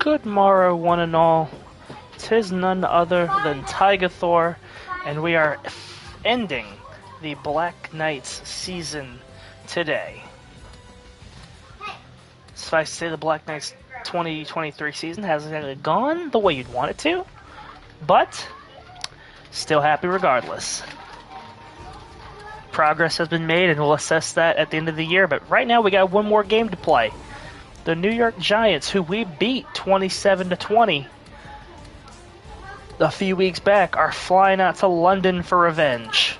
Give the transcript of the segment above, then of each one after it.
Good morrow, one and all. 'Tis none other than Tiger Thor, and we are ending the Black Knights season today. Suffice to say, the Black Knights 2023 season hasn't exactly gone the way you'd want it to, but still happy regardless. Progress has been made, and we'll assess that at the end of the year, but right now we got one more game to play. The New York Giants, who we beat 27-20 a few weeks back, are flying out to London for revenge.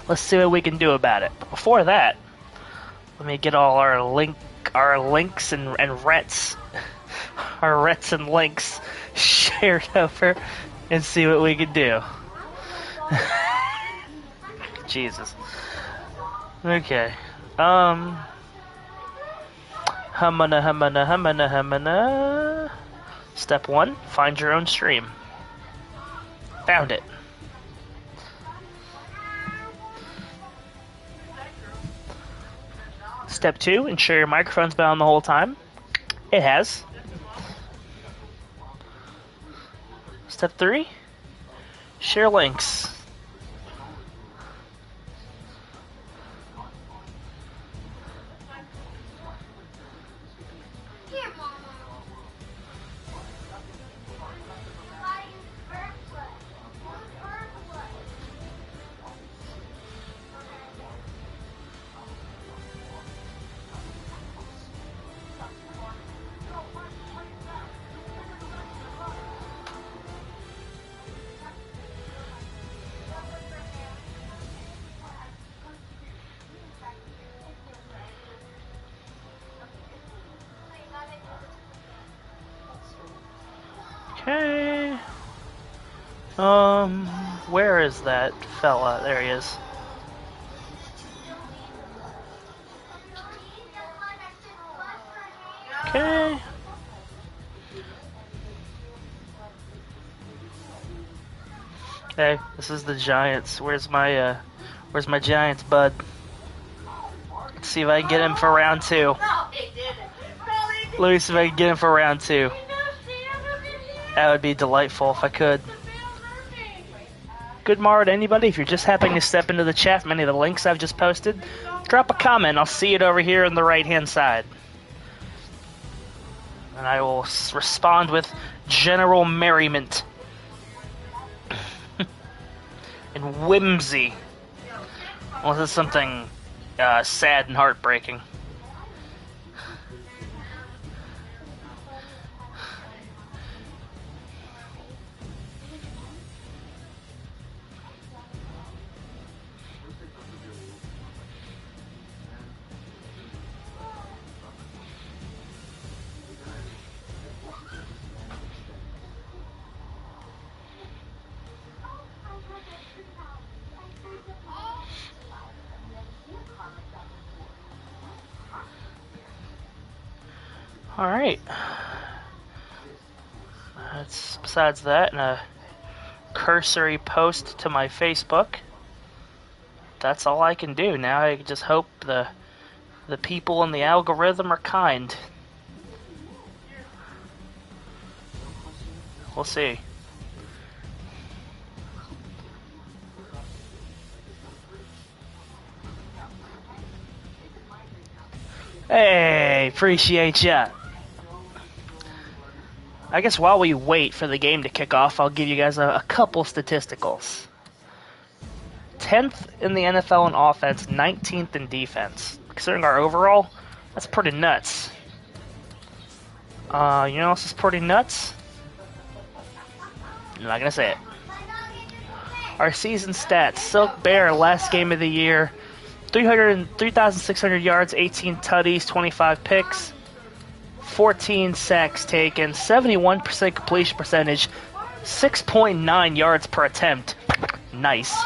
Let's see what we can do about it. But before that, let me get all our links and rets, our rets and links shared over and see what we can do. Jesus. Okay. Humana. Step 1, find your own stream. Found it. Step 2, ensure your microphone's been on the whole time. It has. Step 3, share links. Okay. Where is that fella? There he is. Okay. Hey, this is the Giants. Where's my Giants bud? Let's see if I can get him for round 2. Let me see if I can get him for round 2. That would be delightful if I could. Good morrow to anybody. If you're just happening to step into the chat from any of the links I've just posted, drop a comment. I'll see it over here on the right-hand side. And I will respond with general merriment. And whimsy. Unless it's something sad and heartbreaking. Alright. That's besides that, and a cursory post to my Facebook. That's all I can do. Now I just hope the people in the algorithm are kind. We'll see. Hey, appreciate ya. I guess while we wait for the game to kick off, I'll give you guys a couple statisticals. 10th in the NFL in offense, 19th in defense. Considering our overall, that's pretty nuts. You know what else is pretty nuts? I'm not gonna say it. Our season stats. Silk Bear, last game of the year. 3,600 yards, 18 tutties, 25 picks, 14 sacks taken, 71% completion percentage, 6.9 yards per attempt. Nice.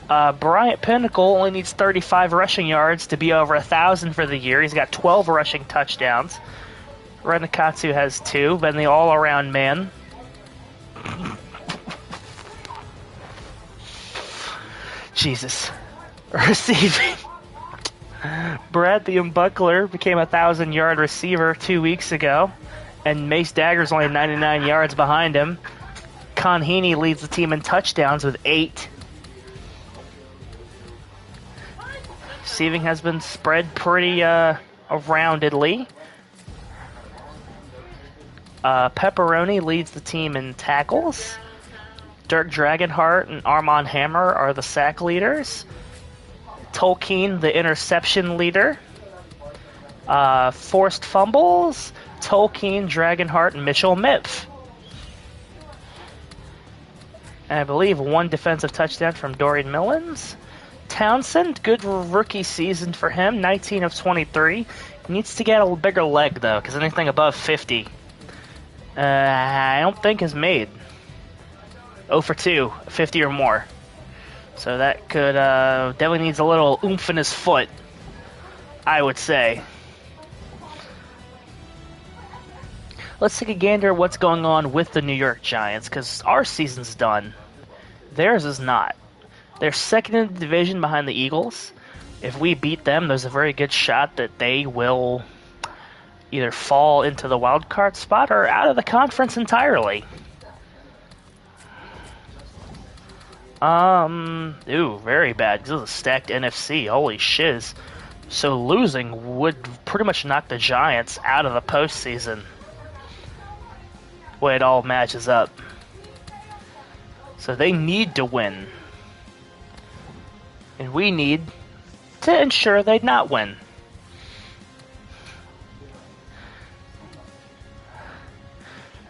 Bryant Pinnacle only needs 35 rushing yards to be over 1,000 for the year. He's got 12 rushing touchdowns. Renakatsu has 2, been the all-around man. Jesus. Receiving. Bradley Buckler became a 1,000-yard receiver 2 weeks ago, and Mace Dagger's only 99 yards behind him. Con Heaney leads the team in touchdowns with 8. Receiving has been spread pretty roundedly. Pepperoni leads the team in tackles. Dirk Dragonheart and Armand Hammer are the sack leaders. Tolkien, the interception leader. Forced fumbles, Tolkien, Dragonheart, and Mitchell Mipf. And I believe 1 defensive touchdown from Dorian Millins. Townsend, good rookie season for him, 19 of 23. He needs to get a bigger leg, though, because anything above 50, I don't think is made. 0 for 2, 50 or more. So that could, definitely needs a little oomph in his foot, I would say. Let's take a gander at what's going on with the New York Giants, because our season's done. Theirs is not. They're second in the division behind the Eagles. If we beat them, there's a very good shot that they will either fall into the wild card spot or out of the conference entirely. Ooh, very bad. This is a stacked NFC. Holy shiz. So losing would pretty much knock the Giants out of the postseason. The way it all matches up. So they need to win. And we need to ensure they not win.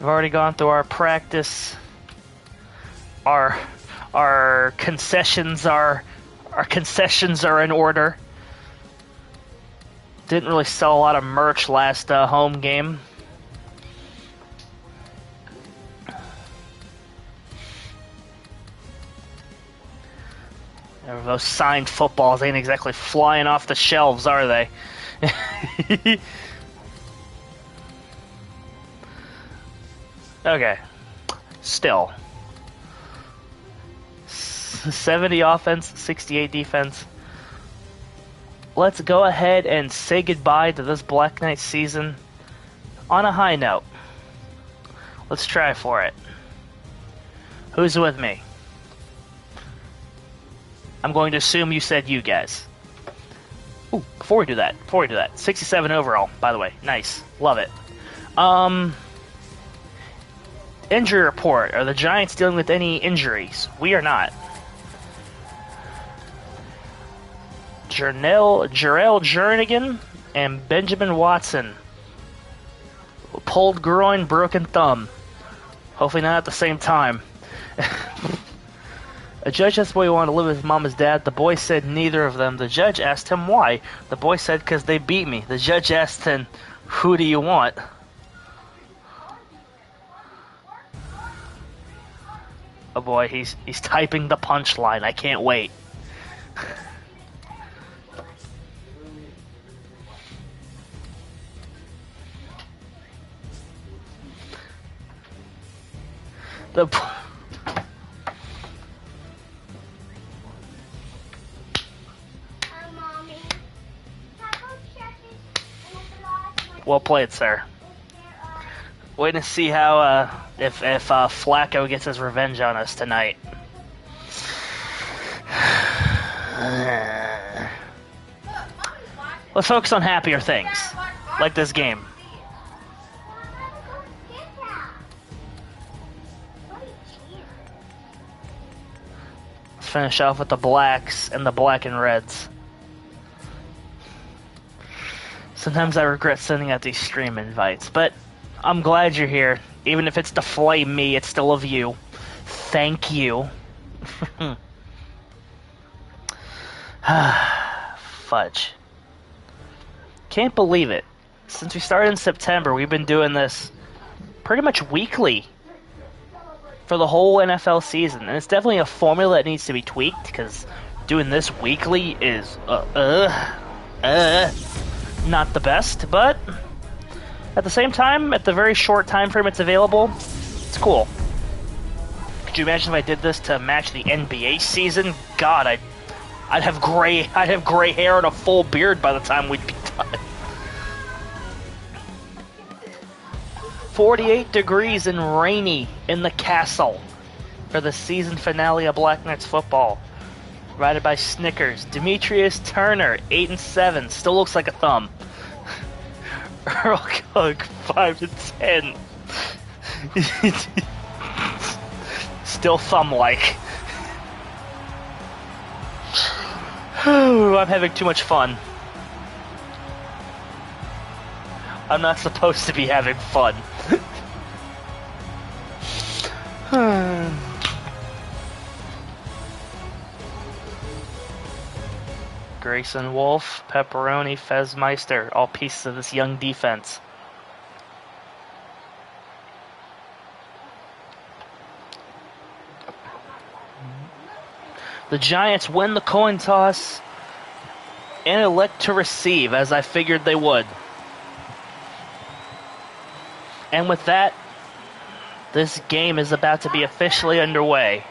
We've already gone through our practice. Our concessions are in order. Didn't really sell a lot of merch last home game. Those signed footballs ain't exactly flying off the shelves, are they? Okay. Still. 70 offense, 68 defense. Let's go ahead and say goodbye to this Black Knight season on a high note. Let's try for it. Who's with me? I'm going to assume you said you guys. Ooh, before we do that, 67 overall, by the way. Nice. Love it. Injury report. Are the Giants dealing with any injuries? We are not. Jarrell Jernigan and Benjamin Watson. Pulled groin, broken thumb. Hopefully not at the same time. A judge asked the boy who wanted to live with his mom and dad. The boy said neither of them. The judge asked him why. The boy said because they beat me. The judge asked him, who do you want? Oh boy, he's typing the punchline. I can't wait. Well played, sir. Waiting to see how if Flacco gets his revenge on us tonight. Let's focus on happier things, like this game. Let's finish off with the blacks and the black and reds. Sometimes I regret sending out these stream invites, but I'm glad you're here. Even if it's to flame me, it's still a view. Thank you. Fudge. Can't believe it. Since we started in September, we've been doing this pretty much weekly for the whole NFL season. And it's definitely a formula that needs to be tweaked, because doing this weekly is not the best, but at the same time, at the very short time frame it's available, it's cool. Could you imagine if I did this to match the NBA season? God, I'd I'd have gray hair and a full beard by the time we'd be done. 48 degrees and rainy in the castle for the season finale of Black Knights football. Provided by Snickers. Demetrius Turner, 8 and 7, still looks like a thumb. Earl Cook, 5 and 10. Still thumb-like. I'm having too much fun. I'm not supposed to be having fun. Grayson Wolf, Pepperoni, Fezmeister, all pieces of this young defense. The Giants win the coin toss and elect to receive, as I figured they would. And with that, this game is about to be officially underway.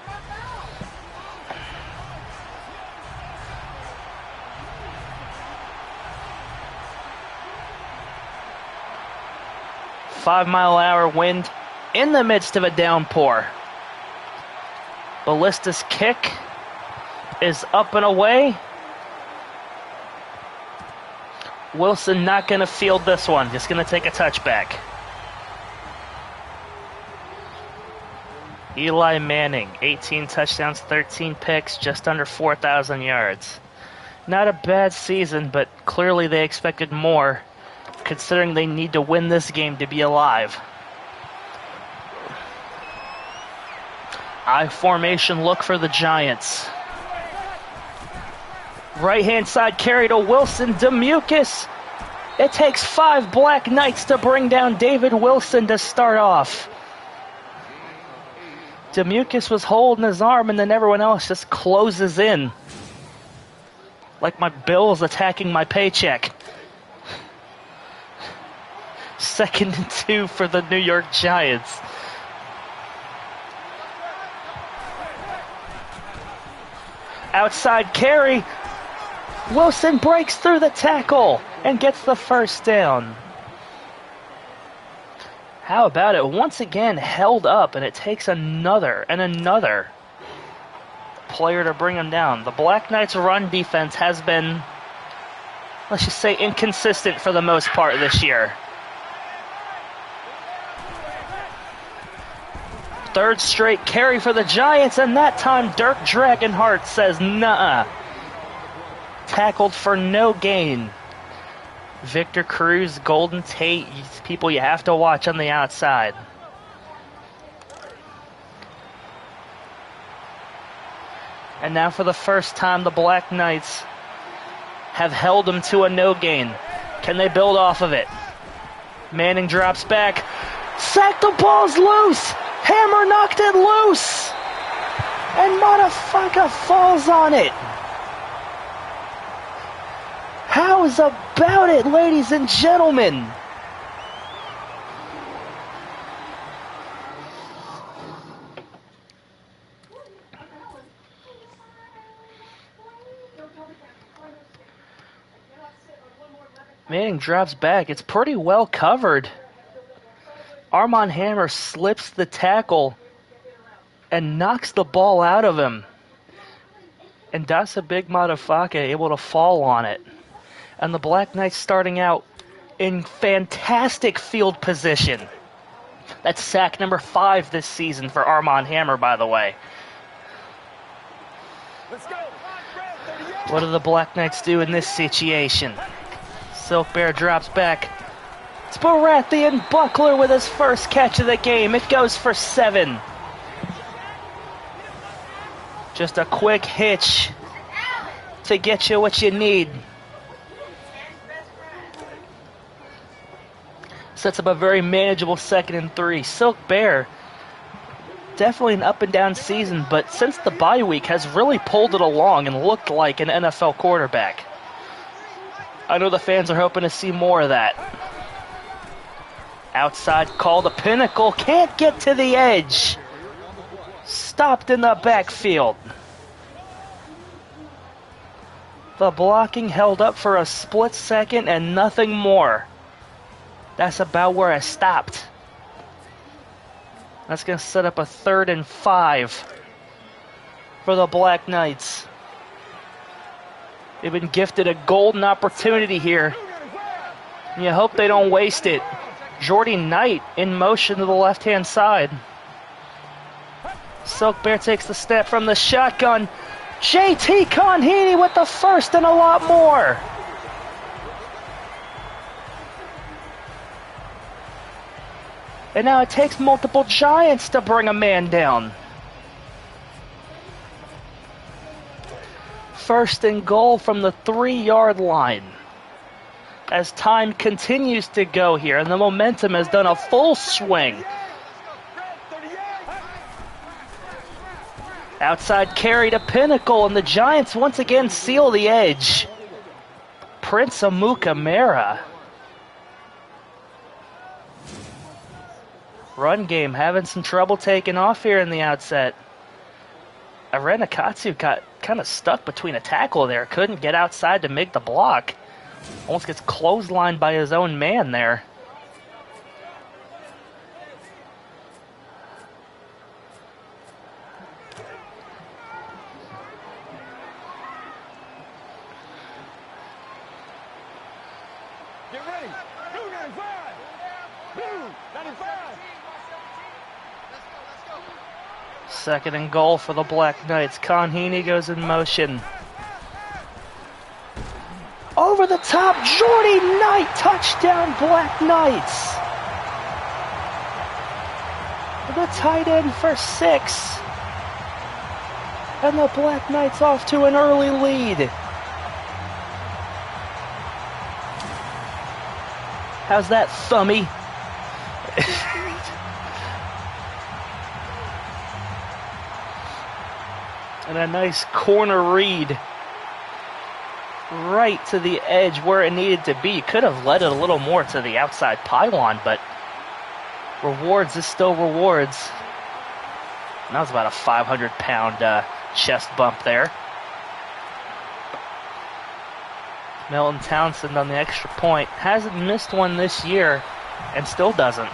Five-mile-an-hour wind in the midst of a downpour. Ballista's kick is up and away. Wilson not going to field this one, just going to take a touchback. Eli Manning, 18 touchdowns, 13 picks, just under 4,000 yards. Not a bad season, but clearly they expected more, considering they need to win this game to be alive. I formation look for the Giants. Right-hand side carry to Wilson. Demucus. It takes 5 Black Knights to bring down David Wilson to start off. Demucus was holding his arm, and then everyone else just closes in. Like my bills attacking my paycheck. 2nd and 2 for the New York Giants. Outside carry. Wilson breaks through the tackle and gets the first down. How about it? Once again held up, and it takes another and another player to bring him down. The Black Knights' run defense has been, let's just say, inconsistent for the most part this year. Third straight carry for the Giants, and that time Dirk Dragonheart says nuh-uh. Tackled for no gain. Victor Cruz, Golden Tate, people you have to watch on the outside. And now for the first time, the Black Knights have held him to a no gain. Can they build off of it? Manning drops back. Sack, the ball's loose! Hammer knocked it loose! And motherfucker falls on it! How's about it, ladies and gentlemen? Manning drops back. It's pretty well covered. Armand Hammer slips the tackle and knocks the ball out of him. And that's a big motherfucker able to fall on it. And the Black Knights starting out in fantastic field position. That's sack number 5 this season for Armand Hammer, by the way. What do the Black Knights do in this situation? Silk Bear drops back. It's Baratheon Buckler with his first catch of the game. It goes for 7. Just a quick hitch to get you what you need. Sets up a very manageable 2nd and 3. Silk Bear, definitely an up and down season, but since the bye week has really pulled it along and looked like an NFL quarterback. I know the fans are hoping to see more of that. Outside call to Pinnacle, can't get to the edge. Stopped in the backfield. The blocking held up for a split second and nothing more. That's about where I stopped. That's going to set up a 3rd and 5 for the Black Knights. They've been gifted a golden opportunity here. And you hope they don't waste it. Jordy Knight in motion to the left-hand side. Silk Bear takes the step from the shotgun. JT Conheedy with the first and a lot more. And now it takes multiple Giants to bring a man down. 1st and goal from the 3-yard line. As time continues to go here, and the momentum has done a full swing. Outside carry to Pinnacle, and the Giants once again seal the edge. Prince Amukamara. Run game having some trouble taking off here in the outset. Arenakatsu got kind of stuck between a tackle there. Couldn't get outside to make the block. Almost gets clotheslined by his own man there. Get ready. Blue 95. Blue 95. Let's go. 2nd and goal for the Black Knights. Conheedy goes in motion. Over the top, Jordy Knight, touchdown Black Knights. The tight end for 6. And the Black Knights off to an early lead. How's that, Thummy? And a nice corner read. Right to the edge where it needed to be. Could have led it a little more to the outside pylon, but rewards is still rewards. And that was about a 500-pound chest bump there. Milton Townsend on the extra point. Hasn't missed one this year and still doesn't.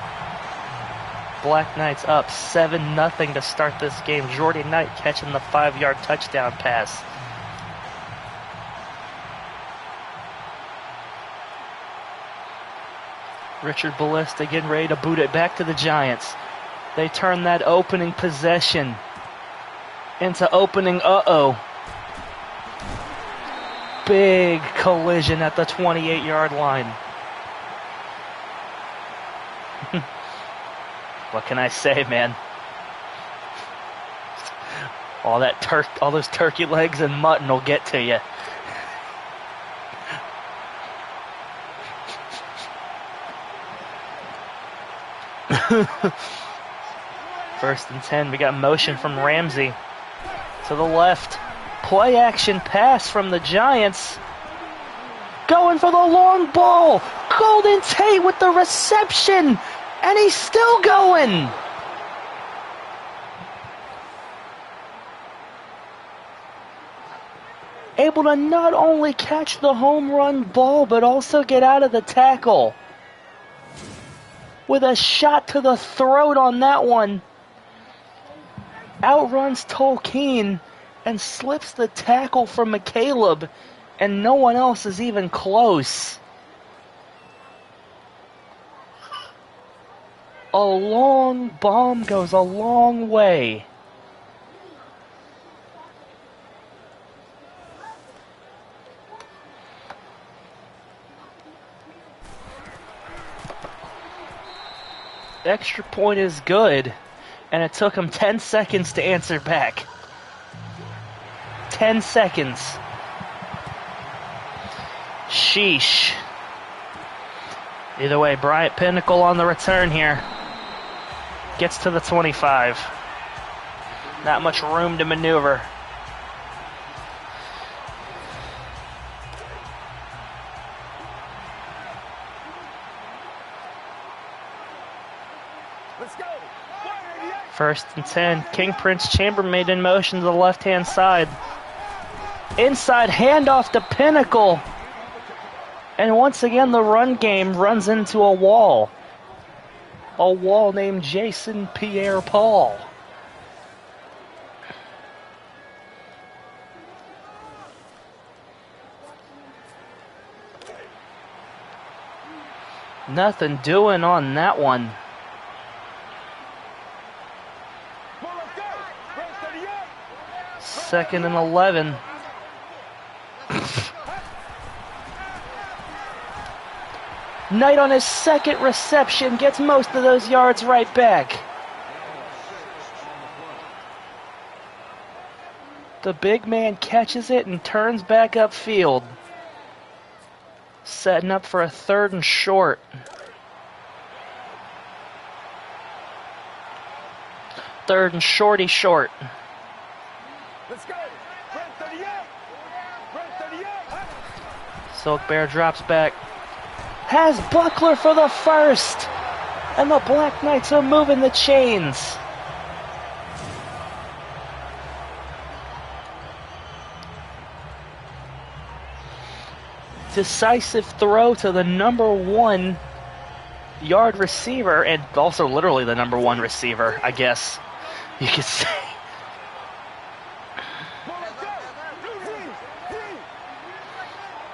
Black Knights up 7-0 to start this game. Jordy Knight catching the 5-yard touchdown pass. Richard Ballista getting ready to boot it back to the Giants. They turn that opening possession into opening uh-oh. Big collision at the 28-yard line. What can I say, man? All those turkey legs and mutton will get to you. First and 10, we got motion from Ramsey to the left. Play action pass from the Giants. Going for the long ball. Golden Tate with the reception. And he's still going. Able to not only catch the home run ball, but also get out of the tackle. With a shot to the throat on that one. Outruns Tolkien and slips the tackle from McCaleb, and no one else is even close. A long bomb goes a long way. Extra point is good, and it took him 10 seconds to answer back. 10 seconds. Sheesh. Either way, Bryant Pinnacle on the return here. Gets to the 25. Not much room to maneuver. Let's go. 188. First and 10. King Prince Chambermaid in motion to the left-hand side. Inside handoff to Pinnacle. And once again, the run game runs into a wall. A wall named Jason Pierre-Paul. Nothing doing on that one. Second and 11. Knight on his second reception gets most of those yards right back. The big man catches it and turns back upfield. Setting up for a 3rd and short. Third and shorty short. Let's go. Red 38. Red 38. Silk Bear drops back. Has Buckler for the first. And the Black Knights are moving the chains. Decisive throw to the number 1 yard receiver, and also literally the number 1 receiver, I guess you could say.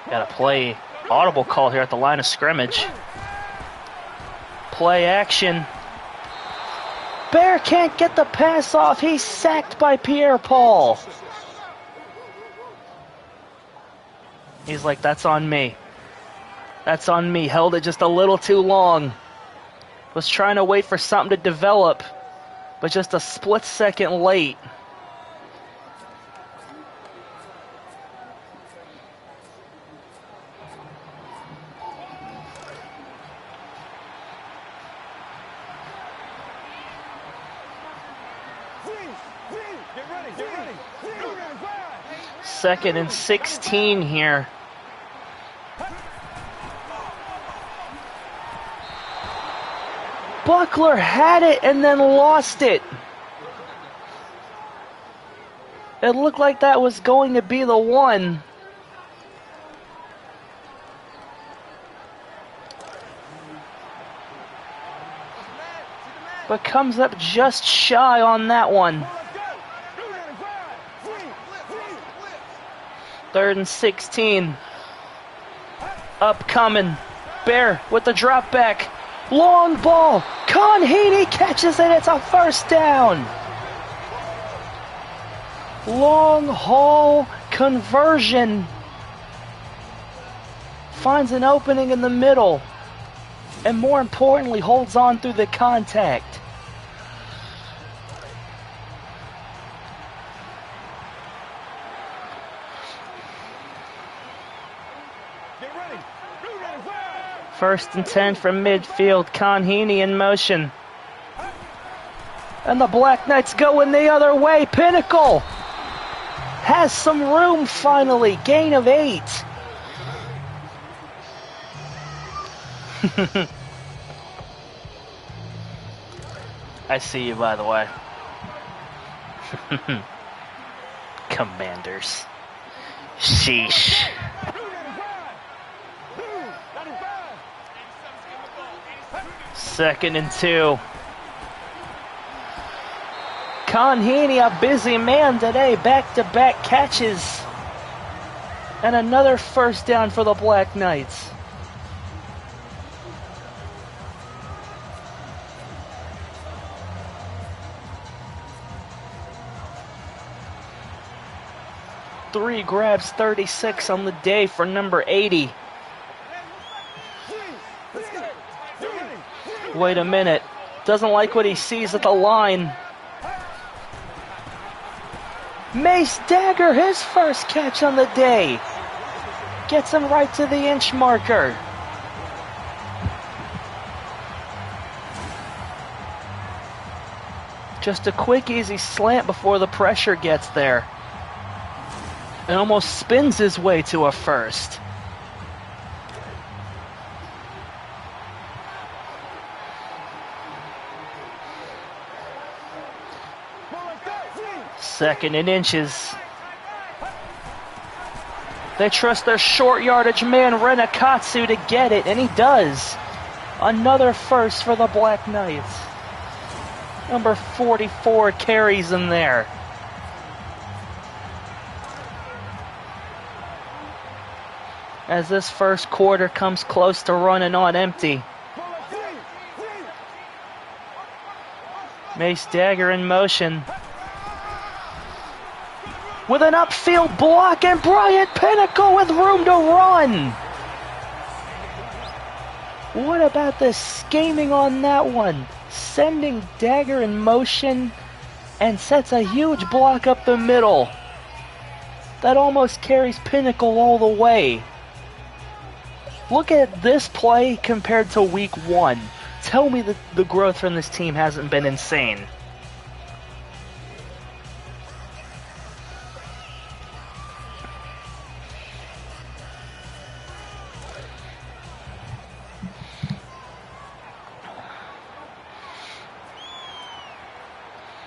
Got a play audible call here at the line of scrimmage. Play action. Bear can't get the pass off. He's sacked by Pierre-Paul. He's like, that's on me. That's on me. Held it just a little too long. Was trying to wait for something to develop, but just a split second late. Get ready. 2nd and 16 here. Buckler had it and then lost it. It looked like that was going to be the one. But comes up just shy on that one. 3rd and 16. Upcoming. Bear with the drop back. Long ball. Conheedy catches it. It's a first down. Long haul conversion. Finds an opening in the middle. And more importantly, holds on through the contact. First and 10 from midfield. Conheedy in motion. And the Black Knights going the other way. Pinnacle has some room finally. Gain of 8. I see you, by the way. Commanders. Sheesh. 2nd and 2. Conheedy, a busy man today. Back-to-back catches. And another first down for the Black Knights. Three grabs, 36 on the day for number 80. Wait a minute. Doesn't like what he sees at the line. Mace Dagger, his first catch on the day. Gets him right to the inch marker. Just a quick, easy slant before the pressure gets there. And almost spins his way to a first. Second and inches. They trust their short yardage man, Renakatsu, to get it, and he does. Another first for the Black Knights. Number 44 carries him there. As this first quarter comes close to running on empty. Mace Dagger in motion. With an upfield block, and Bryant Pinnacle with room to run. What about the scheming on that one? Sending Dagger in motion and sets a huge block up the middle. That almost carries Pinnacle all the way. Look at this play compared to week 1. Tell me that the growth from this team hasn't been insane.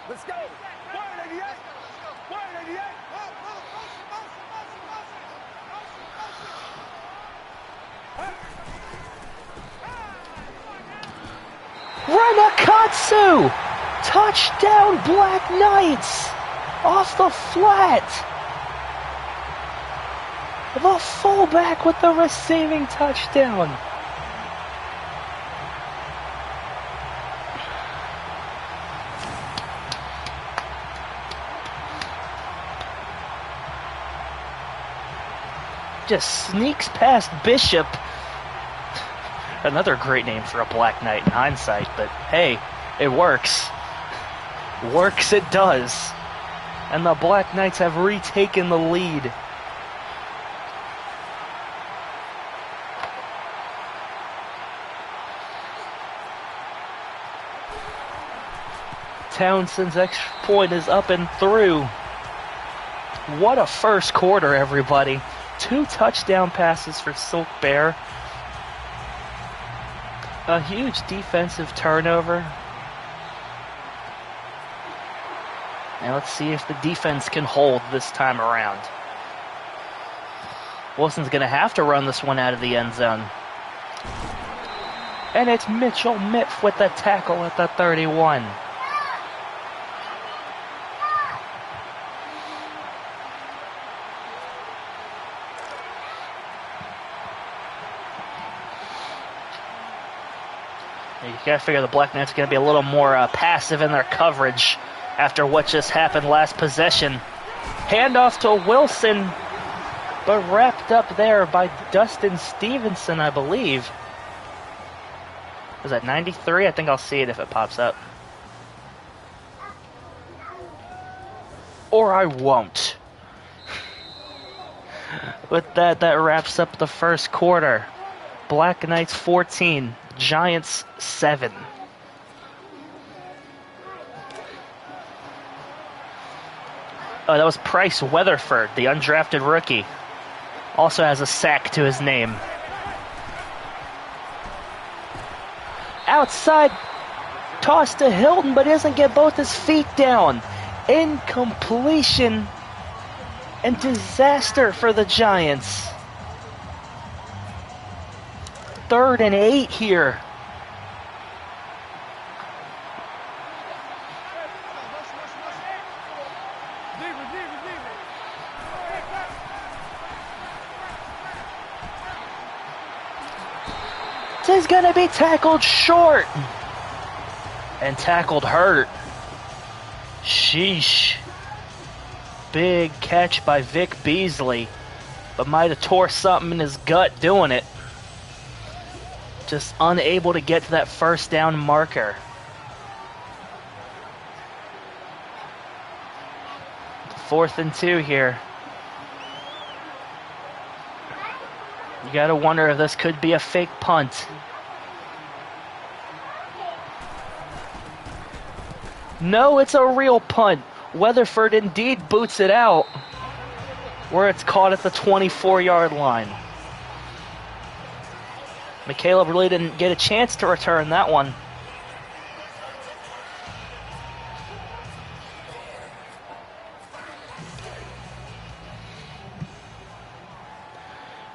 Let's go. 188. 188. Renakatsu! Touchdown Black Knights! Off the flat! The fullback with the receiving touchdown. Just sneaks past Bishop. Another great name for a Black Knight in hindsight, but hey, it works. Works it does. And the Black Knights have retaken the lead. Townsend's extra point is up and through. What a first quarter, everybody. 2 touchdown passes for Silk Bear. A huge defensive turnover. Now let's see if the defense can hold this time around. Wilson's going to have to run this one out of the end zone. And it's Mitchell Miff with the tackle at the 31. You gotta figure the Black Knights are gonna be a little more passive in their coverage after what just happened last possession. Handoff to Wilson, but wrapped up there by Dustin Stevenson, I believe. Was that 93? I think I'll see it if it pops up. Or I won't. With that, that wraps up the first quarter. Black Knights 14. Giants 7. Oh, that was Price Weatherford, the undrafted rookie. Also has a sack to his name. Outside toss to Hilton, but doesn't get both his feet down. Incompletion and disaster for the Giants. 3rd and 8 here. This is going to be tackled short. And tackled hurt. Sheesh. Big catch by Vic Beasley. But might have tore something in his gut doing it. Just unable to get to that first down marker. 4th and 2 here. You gotta wonder if this could be a fake punt. No, it's a real punt. Weatherford indeed boots it out, where it's caught at the 24-yard line. McCaleb really didn't get a chance to return that one.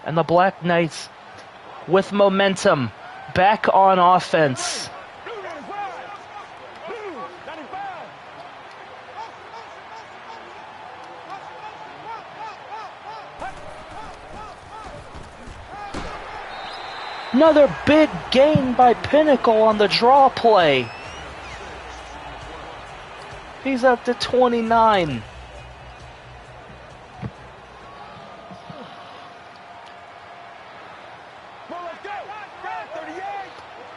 And the Black Knights with momentum back on offense. Another big gain by Pinnacle on the draw play. He's up to 29.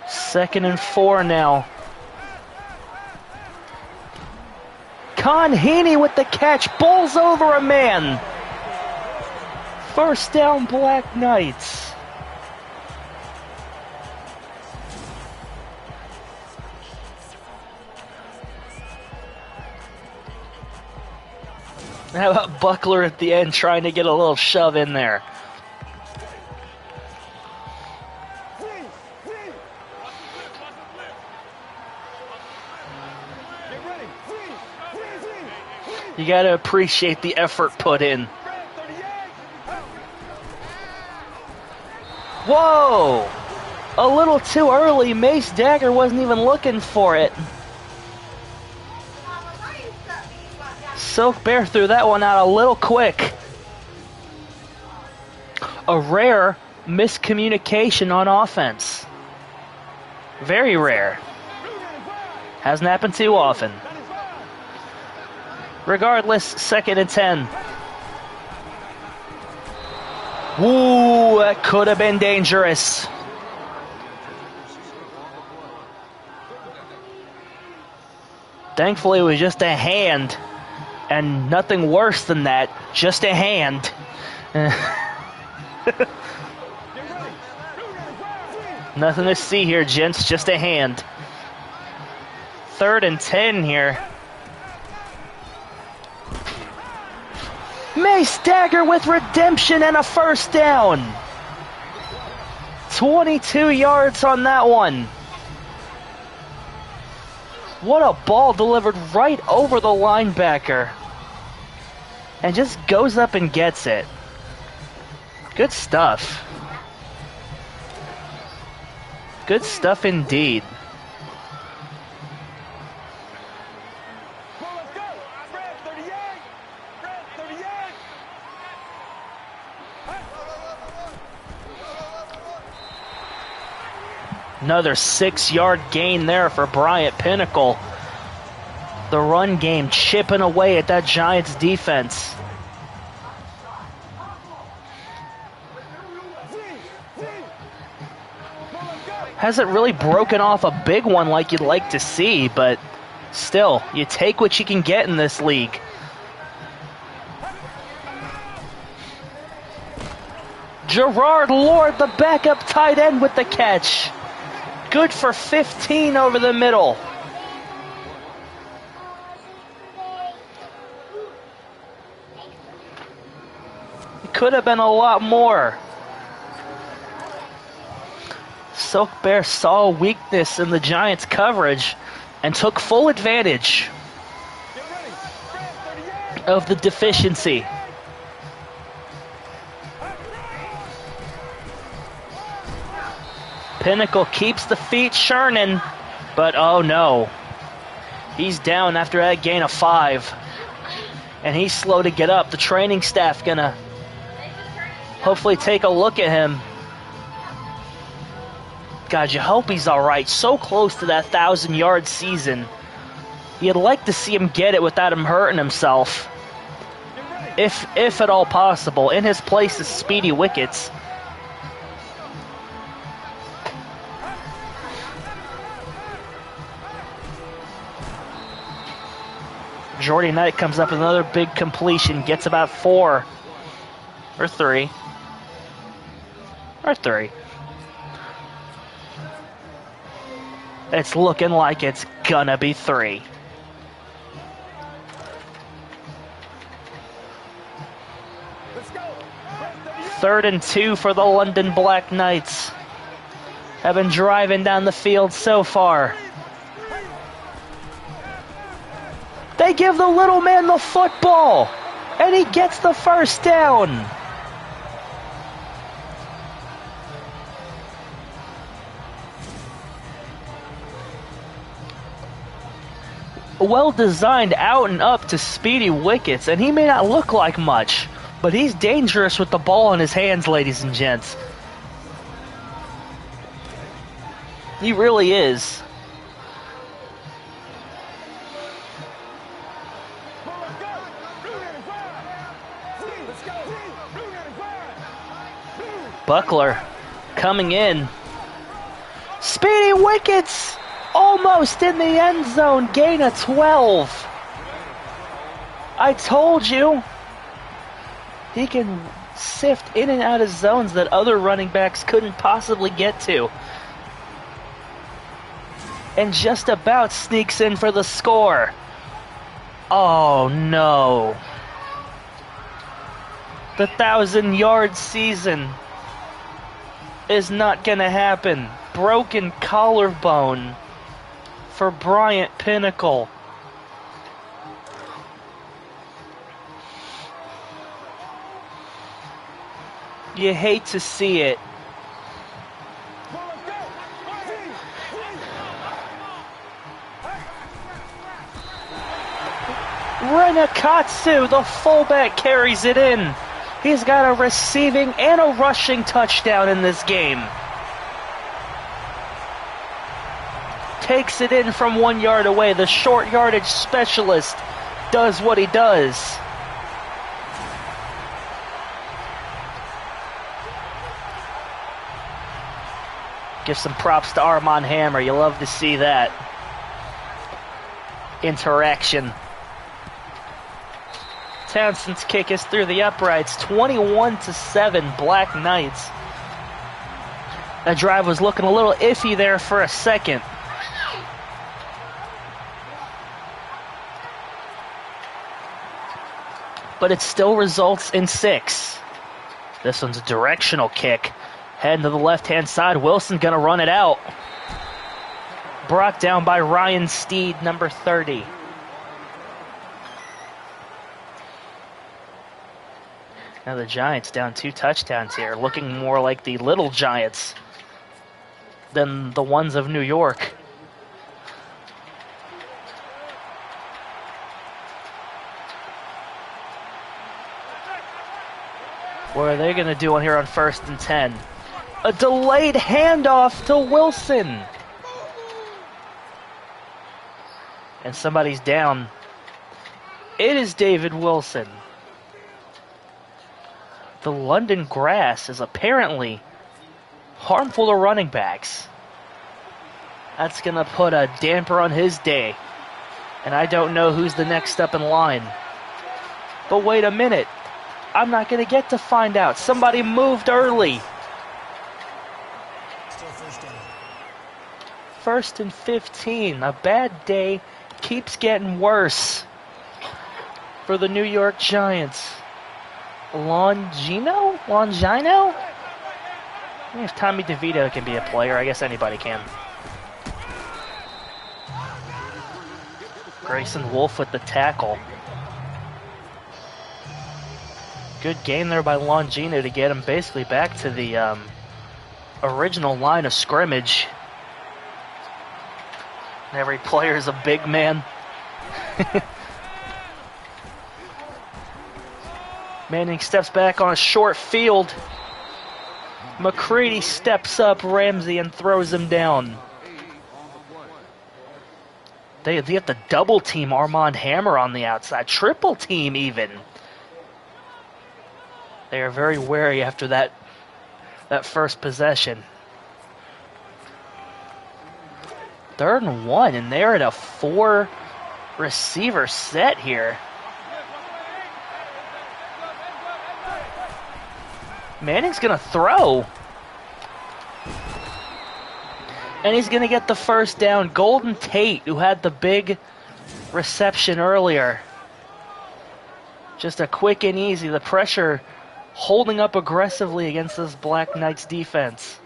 Second and 4 now. Con Heaney with the catch, bowls over a man. First down, Black Knights. How about Buckler at the end trying to get a little shove in there? You gotta appreciate the effort put in. Whoa! A little too early. Mace Dagger wasn't even looking for it. Silk Bear threw that one out a little quick. A rare miscommunication on offense. Very rare. Hasn't happened too often. Regardless, second and 10. Ooh, that could have been dangerous. Thankfully, it was just a hand. And nothing worse than that, just a hand. Nothing to see here, gents, just a hand. Third and 10 here. Mace Dagger with redemption and a first down. 22 yards on that one. What a ball delivered right over the linebacker. And just goes up and gets it. Good stuff. Good stuff indeed. Another 6-yard gain there for Bryant Pinnacle. The run game chipping away at that Giants defense. Hasn't really broken off a big one like you'd like to see, but still, you take what you can get in this league. Gerard Lord, the backup tight end with the catch. Good for 15 over the middle. It could have been a lot more. Silk Bear saw a weakness in the Giants' coverage and took full advantage of the deficiency. Pinnacle keeps the feet churning, but oh no. He's down after that gain of 5. And he's slow to get up. The training staff gonna hopefully take a look at him. God, you hope he's alright. So close to that 1,000-yard season. You'd like to see him get it without him hurting himself. If at all possible. In his place is Speedy Wickets. Jordy Knight comes up with another big completion, gets about 4 or 3 or 3. It's looking like it's gonna be 3. Third and 2 for the London Black Knights. Have been driving down the field so far. They give the little man the football, and he gets the first down. well designed out and up to speedy wickets, and he may not look like much, but he's dangerous with the ball in his hands, ladies and gents. He really is. Buckler coming in. Speedy wickets! Almost in the end zone. Gain of 12. I told you. He can sift in and out of zones that other running backs couldn't possibly get to. And just about sneaks in for the score. Oh no. The 1,000-yard season is not gonna happen. Broken collarbone for Bryant Pinnacle. You hate to see it. Renakatsu, the fullback, carries it in. He's got a receiving and a rushing touchdown in this game. Takes it in from 1 yard away. The short yardage specialist does what he does. Give some props to Armand Hammer. You love to see that interaction. Townsend's kick is through the uprights. 21-7, Black Knights. That drive was looking a little iffy there for a second. But it still results in 6. This one's a directional kick. Heading to the left-hand side. Wilson gonna run it out. Brought down by Ryan Steed, number 30. Now the Giants down 2 touchdowns here, looking more like the Little Giants than the ones of New York. What are they going to do on here on 1st and 10? A delayed handoff to Wilson. And somebody's down. It is David Wilson. The London grass is apparently harmful to running backs. That's going to put a damper on his day. And I don't know who's the next up in line. But wait a minute. I'm not going to get to find out. Somebody moved early. Still first down. 1st and 15. A bad day keeps getting worse for the New York Giants. Longino? If Tommy DeVito can be a player, I guess anybody can. Grayson Wolf with the tackle. Good game there by Longino to get him basically back to the original line of scrimmage. And every player is a big man. Manning steps back on a short field. McCready steps up Ramsey and throws him down. They have to double team Armand Hammer on the outside. Triple team even. They are very wary after that first possession. 3rd and 1, and they're at a 4 receiver set here. Manning's going to throw. And he's going to get the first down. Golden Tate, who had the big reception earlier. Just a quick and easy. The pressure holding up aggressively against this Black Knights defense.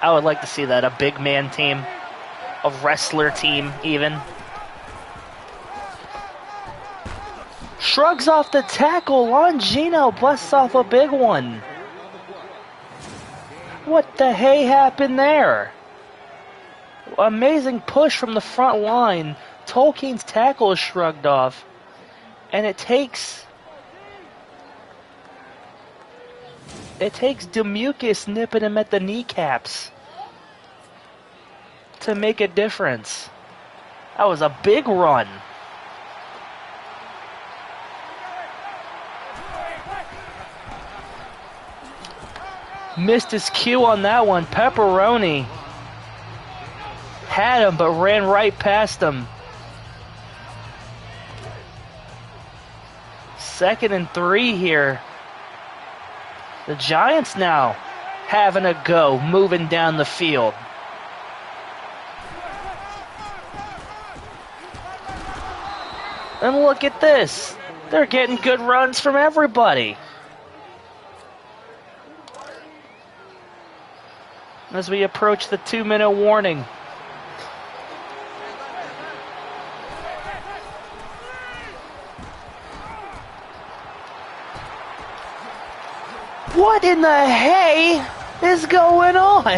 I would like to see that. A big man team. A wrestler team, even. Shrugs off the tackle. Longino busts off a big one. What the hey happened there? Amazing push from the front line. Tolkien's tackle is shrugged off. And it takes Demucus nipping him at the kneecaps to make a difference. That was a big run. Missed his cue on that one. Pepperoni had him, but ran right past him. 2nd and 3 here. The Giants now having a go, moving down the field. And look at this. They're getting good runs from everybody. As we approach the 2-minute warning. What in the hay is going on?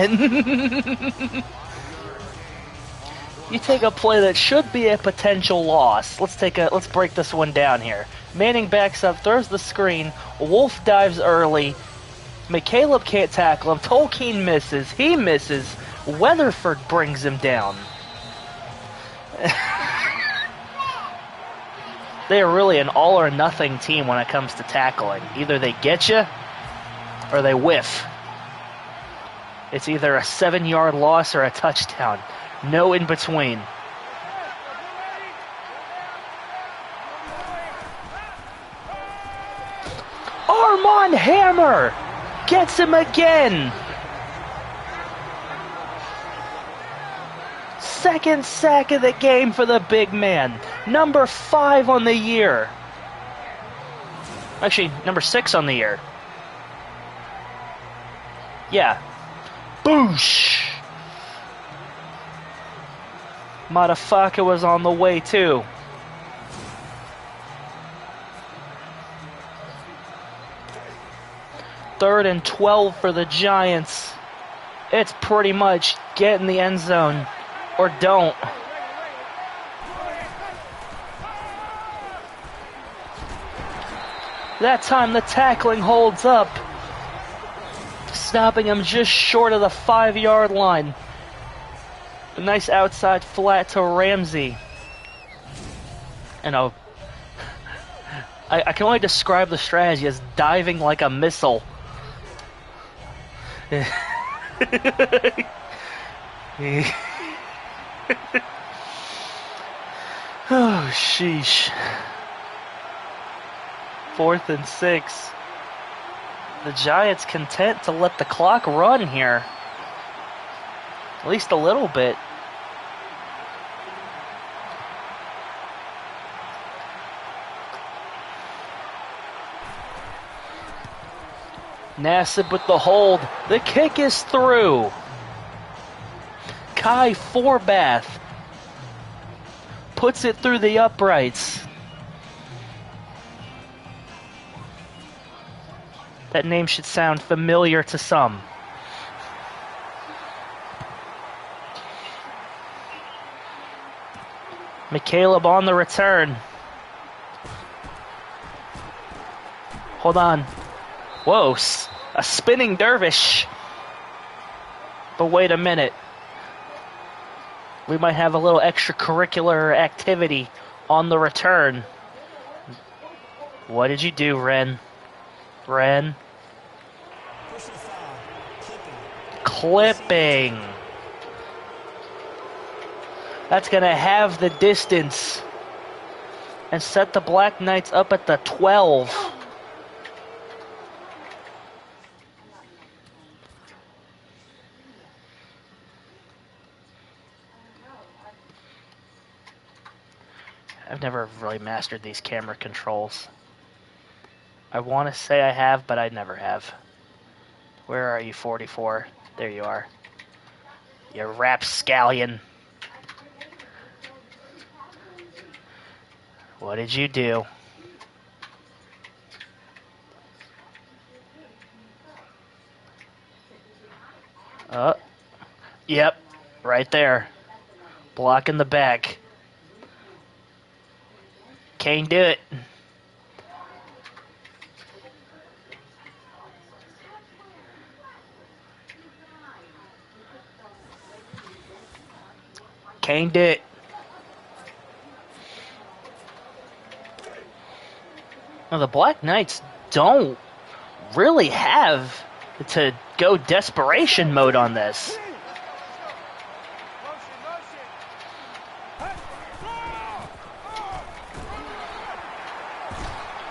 You take a play that should be a potential loss. Let's break this one down here. Manning backs up, throws the screen. Wolf dives early. McCaleb can't tackle him. Tolkien misses. He misses. Weatherford brings him down. They are really an all or nothing team when it comes to tackling. Either they get you or they whiff. It's either a 7-yard loss or a touchdown. No in between. Armand Hammer gets him again. 2nd sack of the game for the big man. Number 5 on the year. Actually, number 6 on the year. Yeah. Boosh! Motherfucker was on the way too. Third and 12 for the Giants. It's pretty much get in the end zone or don't. That time the tackling holds up, stopping him just short of the 5-yard line. A nice outside flat to Ramsey. And I can only describe the strategy as diving like a missile. Oh, sheesh. 4th and 6. The Giants content to let the clock run here. At least a little bit. Nassib with the hold. The kick is through. Kai Forbath puts it through the uprights. That name should sound familiar to some. McCaleb on the return. Hold on. Whoa, a spinning dervish. But wait a minute. We might have a little extracurricular activity on the return. What did you do, Ren? Ren? Clipping. That's going to have the distance and set the Black Knights up at the 12. I've never really mastered these camera controls. I want to say I have, but I never have. Where are you, 44? There you are. You rapscallion. What did you do? Yep, right there. Block in the back. Can't do it. Can't do it. Now, the Black Knights don't really have to go desperation mode on this.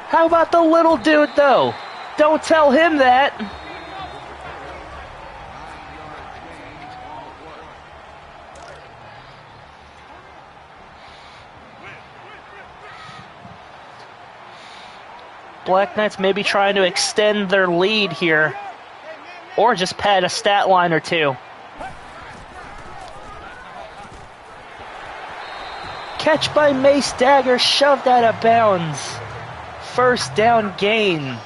How about the little dude, though? Don't tell him that. Black Knights may be trying to extend their lead here, or just pad a stat line or two. Catch by Mace Dagger, shoved out of bounds. First down gain.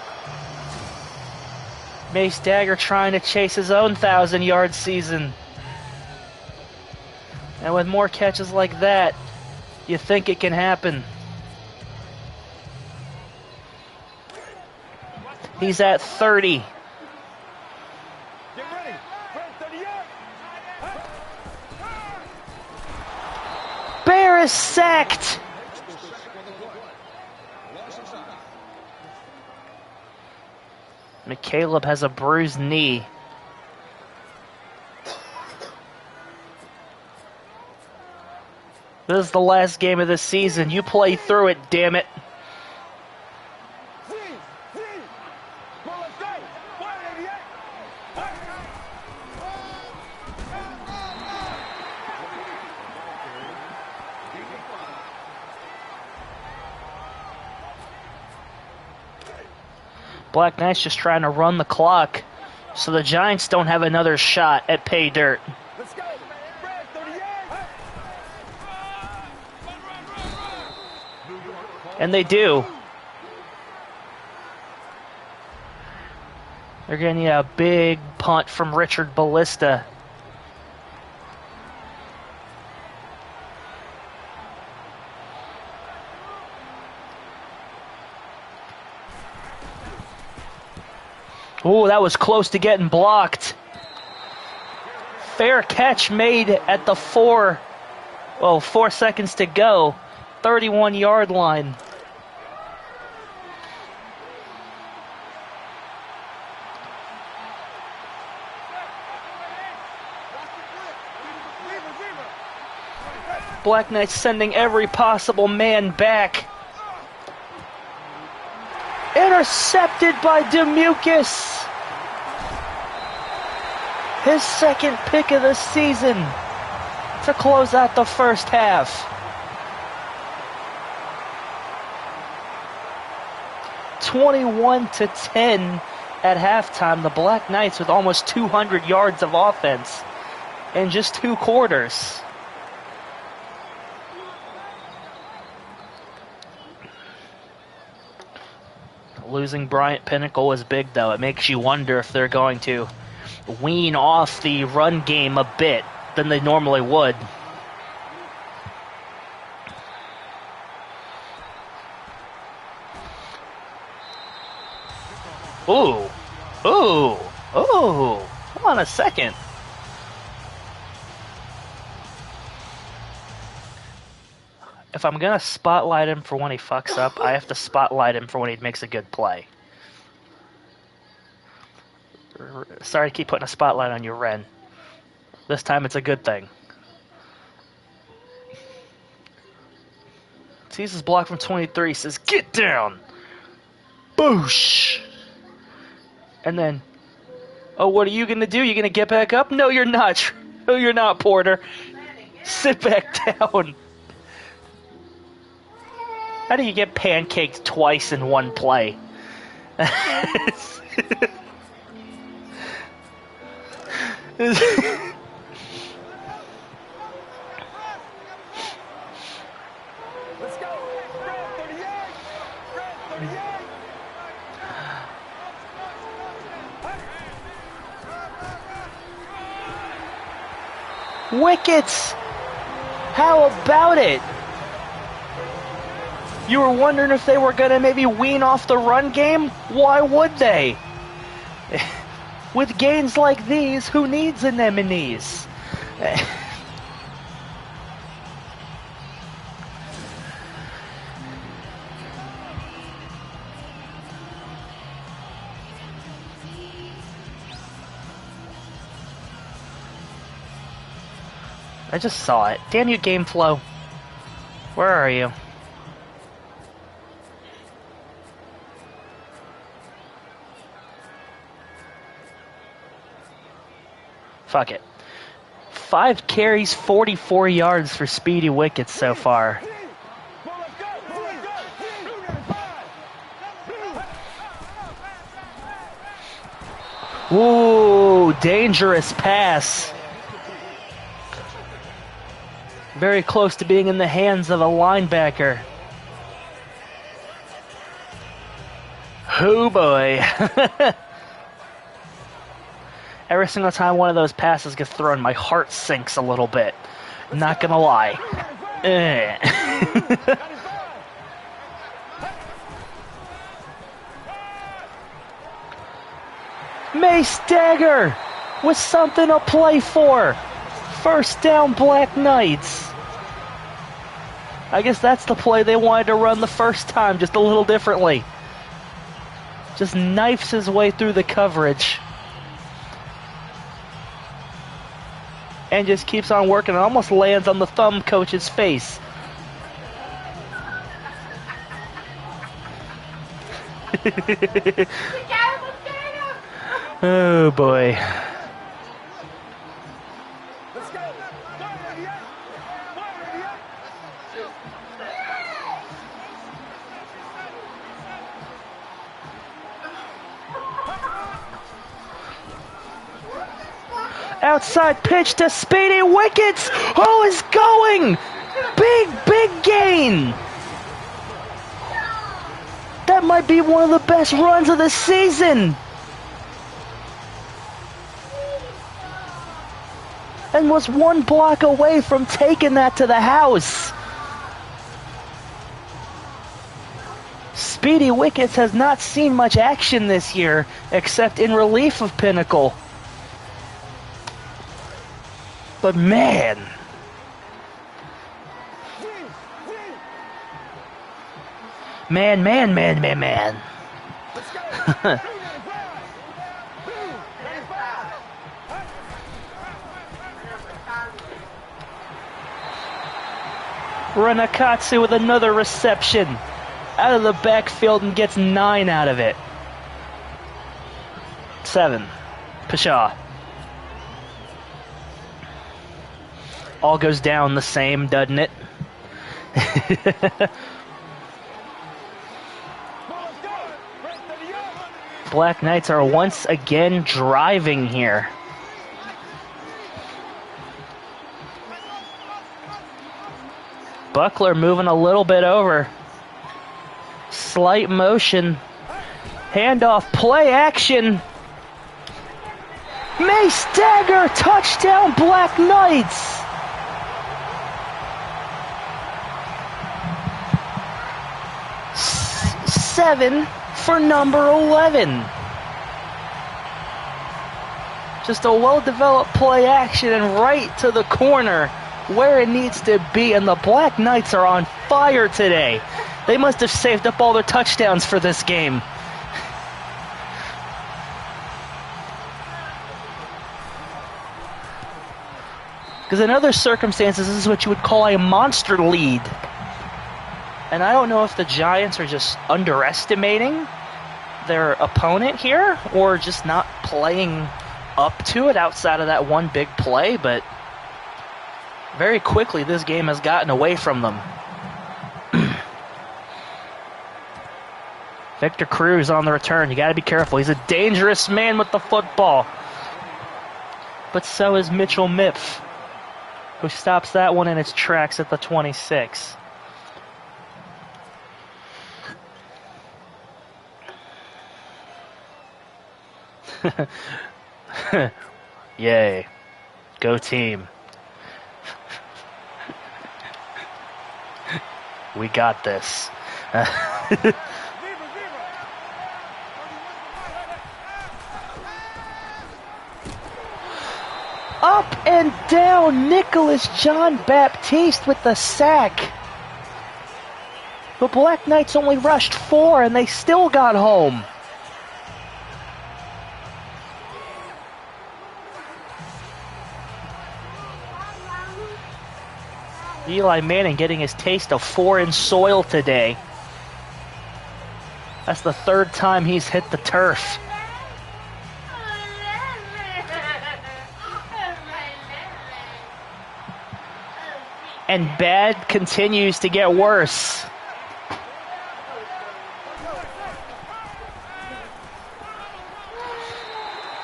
Mace Dagger trying to chase his own 1,000-yard season. And with more catches like that, you think it can happen. He's at 30. Get ready. Red 38. Bear is sacked. McCaleb has a bruised knee. This is the last game of the season. You play through it, damn it. Black Knight's just trying to run the clock so the Giants don't have another shot at pay dirt. Let's go. Red 38. And they do. They're getting a big punt from Richard Ballista. Ooh, that was close to getting blocked. Fair catch made at the 4 seconds to go. 31-yard line. Black Knights sending every possible man back. Intercepted by Demucus. His second pick of the season to close out the first half. 21-10 at halftime. The Black Knights with almost 200 yards of offense in just 2 quarters. Losing Bryant Pinnacle was big, though. It makes you wonder if they're going to wean off the run game a bit than they normally would. Ooh. Ooh. Ooh. Hold on a second. If I'm going to spotlight him for when he fucks up, I have to spotlight him for when he makes a good play. Sorry to keep putting a spotlight on you, Ren. This time it's a good thing. Sees his block from 23, says, "Get down!" Boosh! And then, oh, what are you going to do? You going to get back up? No, you're not. No, you're not, Porter. Sit back down. How do you get pancaked twice in one play? Let's go. Red 38. Red 38. wickets! How about it? You were wondering if they were going to maybe wean off the run game? Why would they? With gains like these, who needs anemones? I just saw it. Damn you, game flow. Where are you? Fuck it. 5 carries, 44 yards for Speedy Wickets so far. Ooh, dangerous pass. Very close to being in the hands of a linebacker. Oh boy. Every single time one of those passes gets thrown, my heart sinks a little bit. Not gonna lie. Mace Dagger with something to play for. First down, Black Knights. I guess that's the play they wanted to run the first time, just a little differently. Just knifes his way through the coverage. And just keeps on working. It almost lands on the thumb coach's face. Oh boy. Outside pitch to Speedy Wickets. Who is going? Big gain. That might be one of the best runs of the season. And was one block away from taking that to the house. Speedy Wickets has not seen much action this year, except in relief of Pinnacle. But man. Man. Renakatsu with another reception out of the backfield and gets 9 out of it. 7. Pshaw. All goes down the same, doesn't it? Black Knights are once again driving here. Buckler moving a little bit over. Slight motion. Handoff, play action. Mace Dagger, touchdown Black Knights. Seven for number 11. Just a well-developed play action and right to the corner where it needs to be, and the Black Knights are on fire today. They must have saved up all their touchdowns for this game. Because in other circumstances, this is what you would call a monster lead. And I don't know if the Giants are just underestimating their opponent here or just not playing up to it outside of that one big play, but very quickly this game has gotten away from them. Victor Cruz on the return. You got to be careful. He's a dangerous man with the football. But so is Mitchell Mipf, who stops that one in its tracks at the 26. Yay. Go team. We got this. Up and down, Nicholas John Baptiste with the sack. The Black Knights only rushed 4 and they still got home. Eli Manning getting his taste of foreign soil today. That's the 3rd time he's hit the turf. And bad continues to get worse.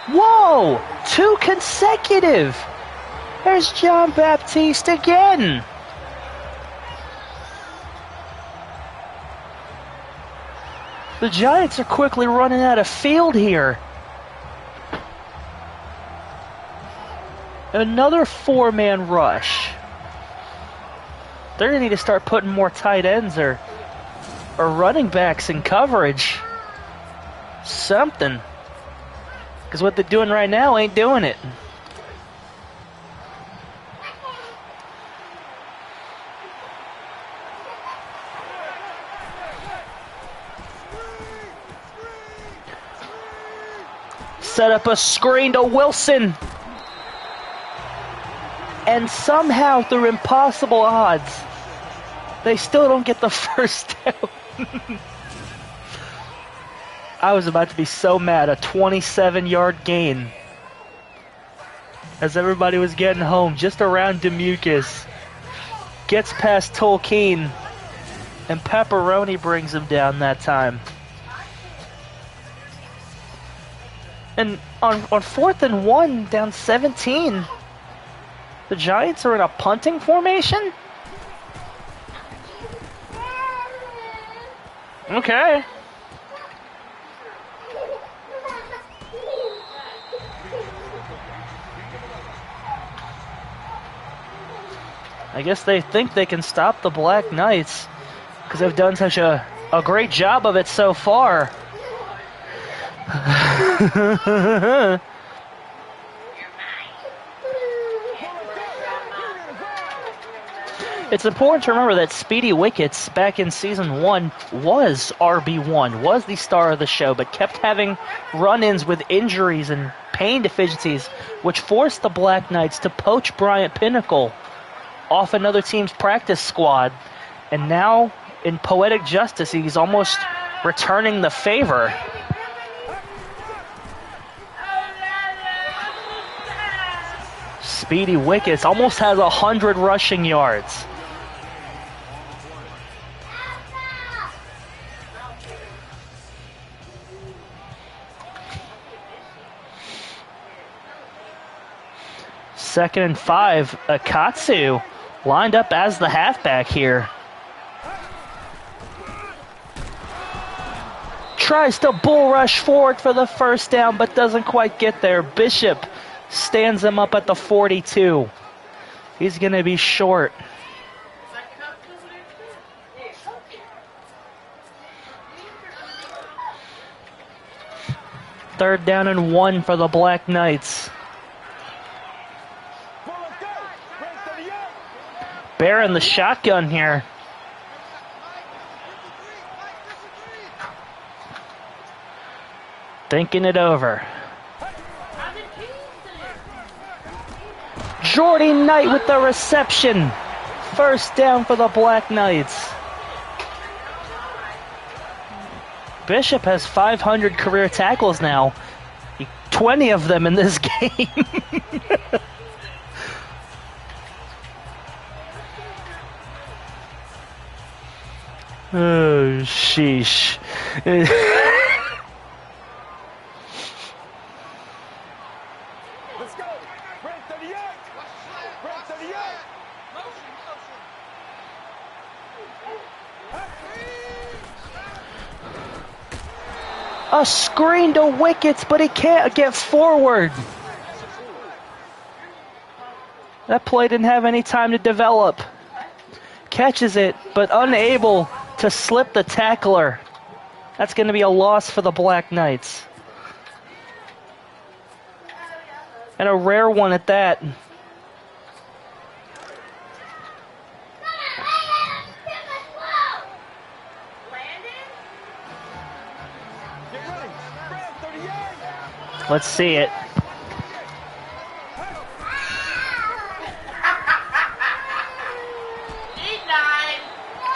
Whoa! 2 consecutive! There's John Baptiste again! The Giants are quickly running out of field here. Another 4-man rush. They're going to need to start putting more tight ends or running backs in coverage. Something. Because what they're doing right now ain't doing it. Set up a screen to Wilson. And somehow, through impossible odds, they still don't get the first down. I was about to be so mad. A 27-yard gain. As everybody was getting home, just around Demucus. Gets past Tolkien. And Pepperoni brings him down that time. And on 4th and 1, down 17... the Giants are in a punting formation? Okay. I guess they think they can stop the Black Knights because they've done such a great job of it so far. It's important to remember that Speedy Wickets back in Season 1 was RB1, was the star of the show, but kept having run-ins with injuries and pain deficiencies, which forced the Black Knights to poach Bryant Pinnacle off another team's practice squad. And now, in poetic justice, he's almost returning the favor. Speedy Wickets almost has 100 rushing yards. Second and 5, Akatsu lined up as the halfback here. Tries to bull rush forward for the first down, but doesn't quite get there. Bishop stands him up at the 42. He's going to be short. Third down and 1 for the Black Knights. Bear in the shotgun here. Thinking it over. Jordy Knight with the reception. First down for the Black Knights. Bishop has 500 career tackles now. 20 of them in this game. Oh, sheesh. Let's go. Brent 38. Brent 38. A screen to Wickets, but he can't get forward. That play didn't have any time to develop. catches it, but unable to slip the tackler. That's going to be a loss for the Black Knights. And a rare one at that. Let's see it.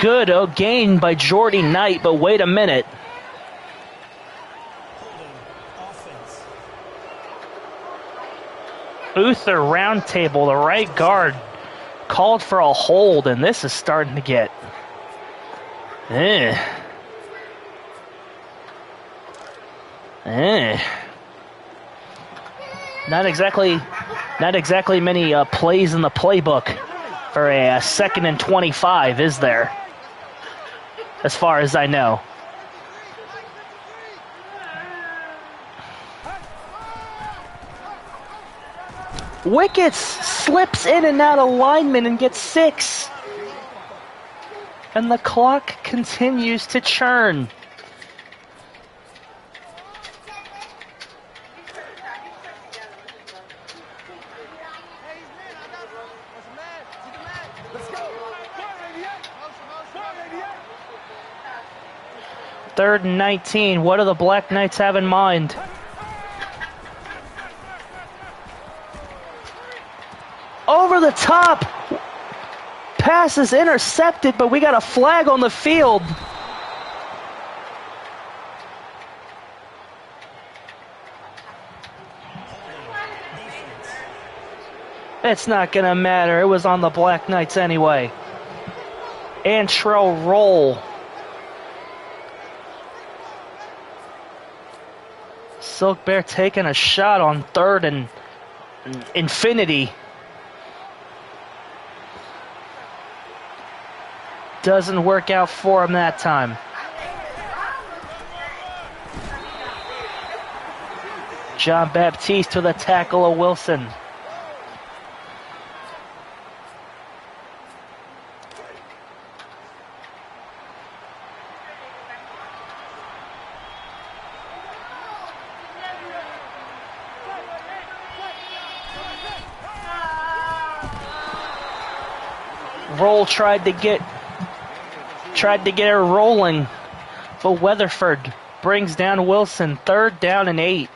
Good gain by Jordy Knight, but wait a minute. Uther Roundtable, the right guard, called for a hold, and this is starting to get... Not exactly many plays in the playbook for a 2nd and 25, is there? As far as I know. Wickets slips in and out of lineman and gets 6. And the clock continues to churn. Third and 19. What do the Black Knights have in mind? Over the top. Pass is intercepted, but we got a flag on the field. It's not going to matter. It was on the Black Knights anyway. Antrell Roll. Silk Bear taking a shot on 3rd and infinity. Doesn't work out for him that time. John Baptiste to the tackle of Wilson. Roll tried to get her rolling, but Weatherford brings down Wilson. 3rd down and 8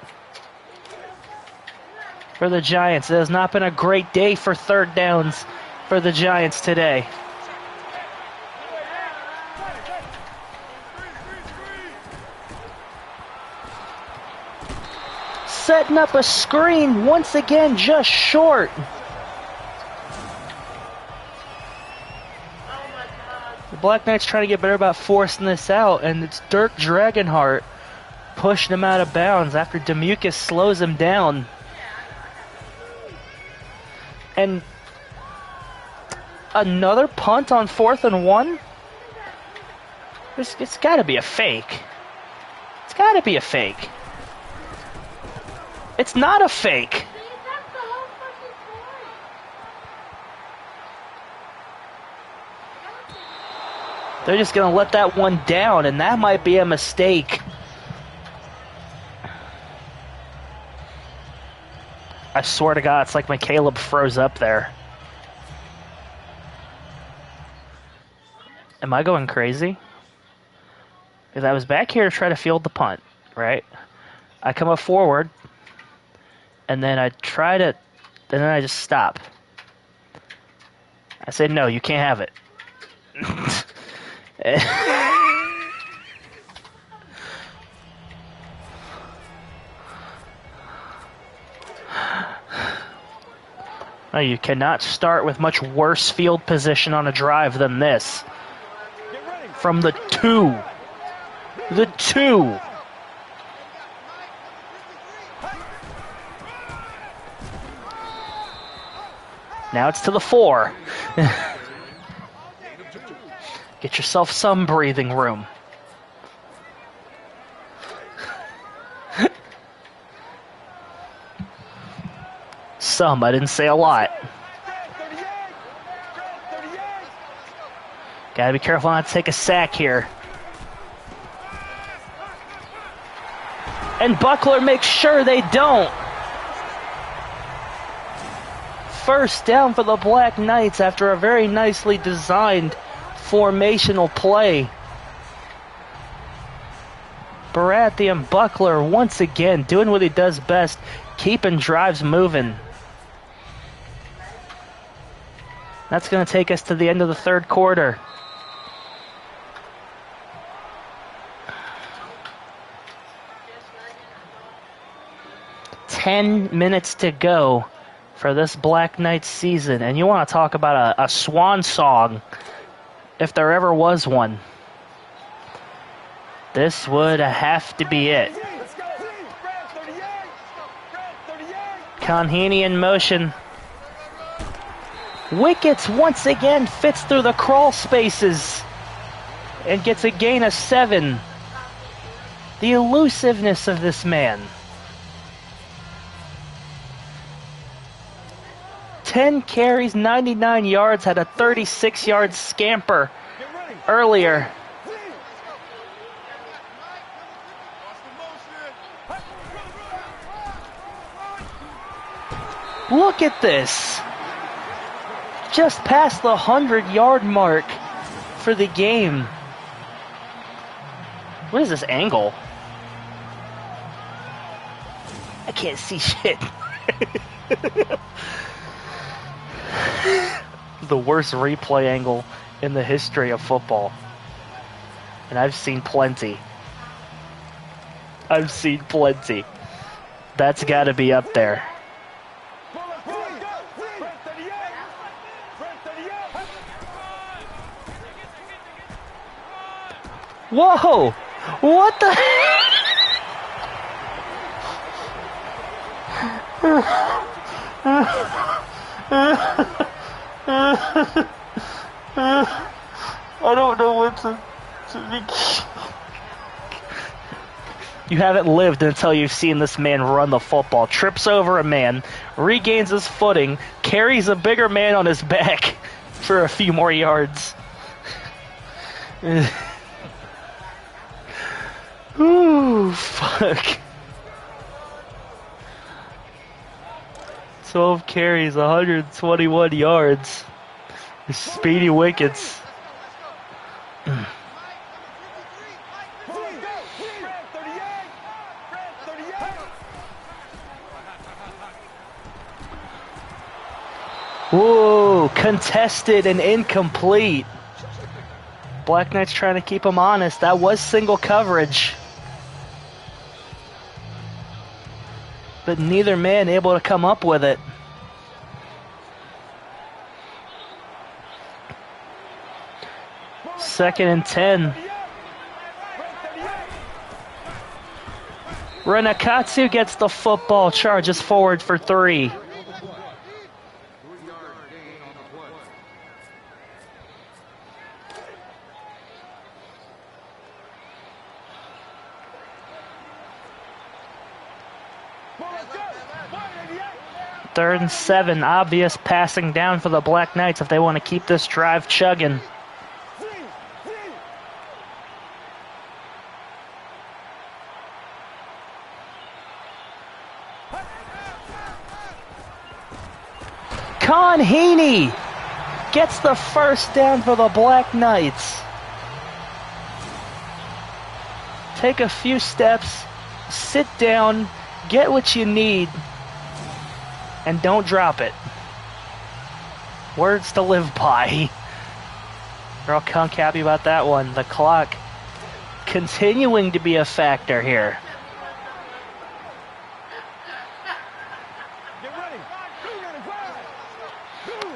for the Giants. It has not been a great day for 3rd downs for the Giants today. Setting up a screen once again, just short. The Black Knights trying to get better about forcing this out, and it's Dirk Dragonheart pushing him out of bounds after Demucus slows him down. And another punt on 4th and 1? It's got to be a fake. It's got to be a fake. It's not a fake. They're just going to let that one down, and that might be a mistake. I swear to God, it's like my Caleb froze up there. Am I going crazy? Because I was back here to try to field the punt, right? I come up forward, and then I try to, and then I just stop. I said, no, you can't have it. No, you cannot start with much worse field position on a drive than this. From the 2. The 2. Now it's to the 4. Get yourself some breathing room. Some, I didn't say a lot. Gotta be careful not to take a sack here. And Buckler makes sure they don't. First down for the Black Knights after a very nicely designed formational play. Baratheon and Buckler once again doing what he does best, keeping drives moving. That's going to take us to the end of the third quarter. "10 minutes to go for this Black Knights season." And you want to talk about a swan song, if there ever was one. This would have to be it. Conheeney in motion. Wickets once again fits through the crawl spaces and gets a gain of 7. The elusiveness of this man. 10 carries, 99 yards, had a 36-yard scamper earlier. Look at this. Just past the 100-yard mark for the game. What is this angle? I can't see shit. The worst replay angle in the history of football. And I've seen plenty. I've seen plenty. That's got to be up there. Whoa! What the I don't know what to You haven't lived until you've seen this man run the football. Trips over a man, regains his footing, carries a bigger man on his back for a few more yards. Ooh, fuck. 12 carries, 121 yards. Speedy Wickets. Whoa, contested and incomplete. Black Knights trying to keep him honest. That was single coverage. But neither man able to come up with it. Second and 10. Renakatsu gets the football, charges forward for 3. Third and 7, obvious passing down for the Black Knights if they want to keep this drive chugging. Conheeney gets the first down for the Black Knights. Take a few steps, sit down, get what you need, and don't drop it. Words to live by. They're all conk happy about that one. The clock continuing to be a factor here.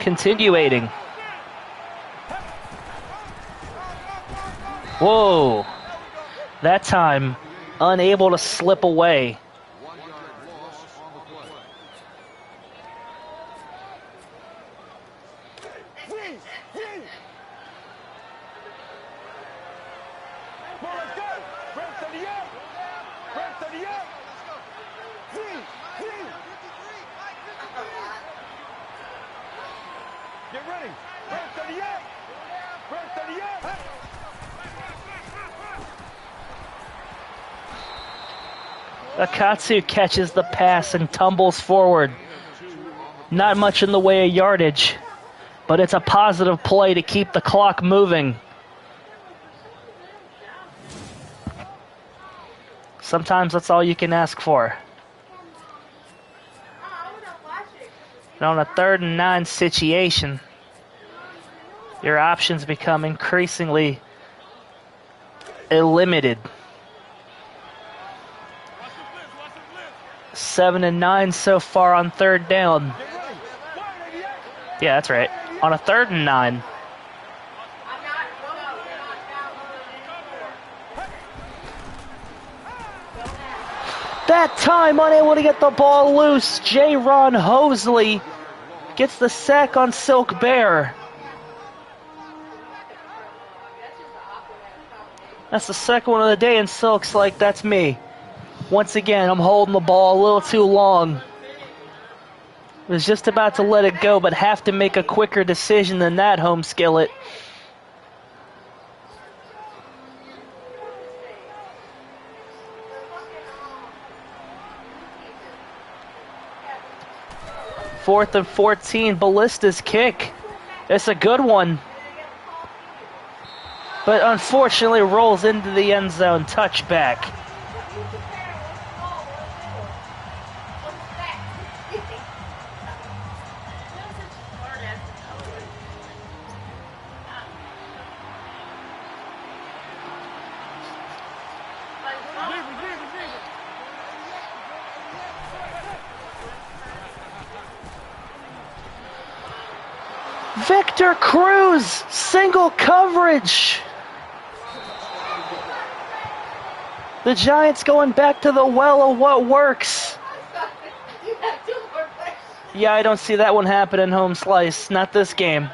Continuating. Whoa. That time, unable to slip away. Get ready. Break 38. Break 38. Akatsu catches the pass and tumbles forward. Not much in the way of yardage, but it's a positive play to keep the clock moving. Sometimes that's all you can ask for. And on a 3rd and 9 situation, your options become increasingly limited. 7 and 9 so far on 3rd down. Yeah, that's right. On a 3rd and 9. That time, unable to get the ball loose, J-Ron Hosley gets the sack on Silk Bear. That's the second one of the day, and Silk's like, that's me. Once again, I'm holding the ball a little too long. Was just about to let it go, but have to make a quicker decision than that, Home Skillet. Fourth and 14, Ballista's kick. It's a good one. But unfortunately rolls into the end zone, touchback. Victor Cruz, single coverage. The Giants going back to the well of what works. Yeah, I don't see that one happening, Home Slice. Not this game.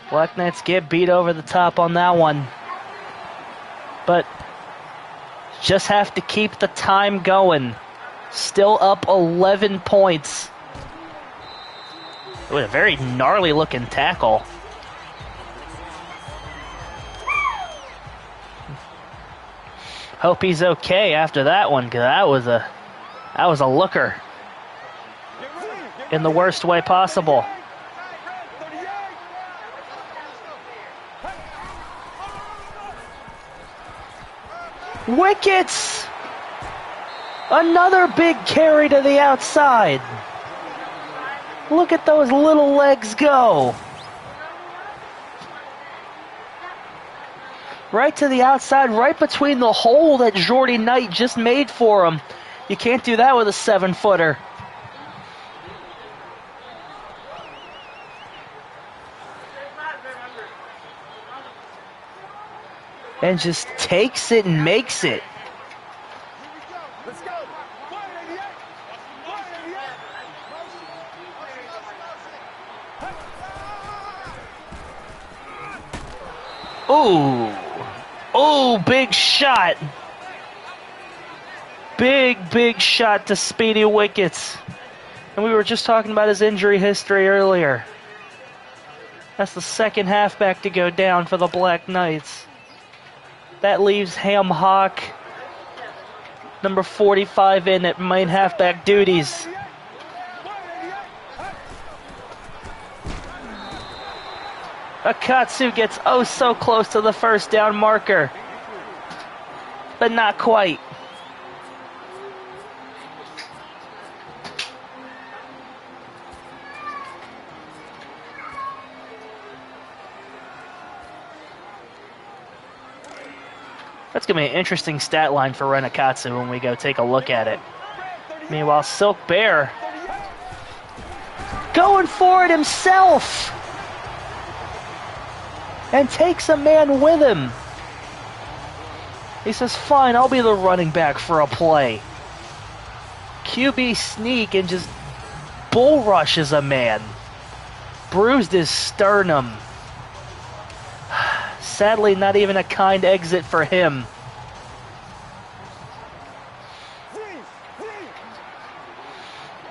Black Knights get beat over the top on that one. But just have to keep the time going. Still up 11 points. With a very gnarly looking tackle. Hope he's okay after that one, because that was a looker. In the worst way possible. Wickets! Another big carry to the outside. Look at those little legs go. Right to the outside, right between the hole that Jordy Knight just made for him. You can't do that with a 7-footer. And just takes it and makes it. Let's go. Ooh. Ooh, big shot. Big shot to Speedy Wickets. And we were just talking about his injury history earlier. That's the second halfback to go down for the Black Knights. That leaves Ham Hawk, number 45, in at main halfback duties. Akatsu gets oh so close to the first down marker, but not quite. That's going to be an interesting stat line for Renakatsu when we go take a look at it. Meanwhile, Silk Bear going for it himself and takes a man with him. He says, fine, I'll be the running back for a play. QB sneak and just bull rushes a man. Bruised his sternum. Sadly, not even a kind exit for him.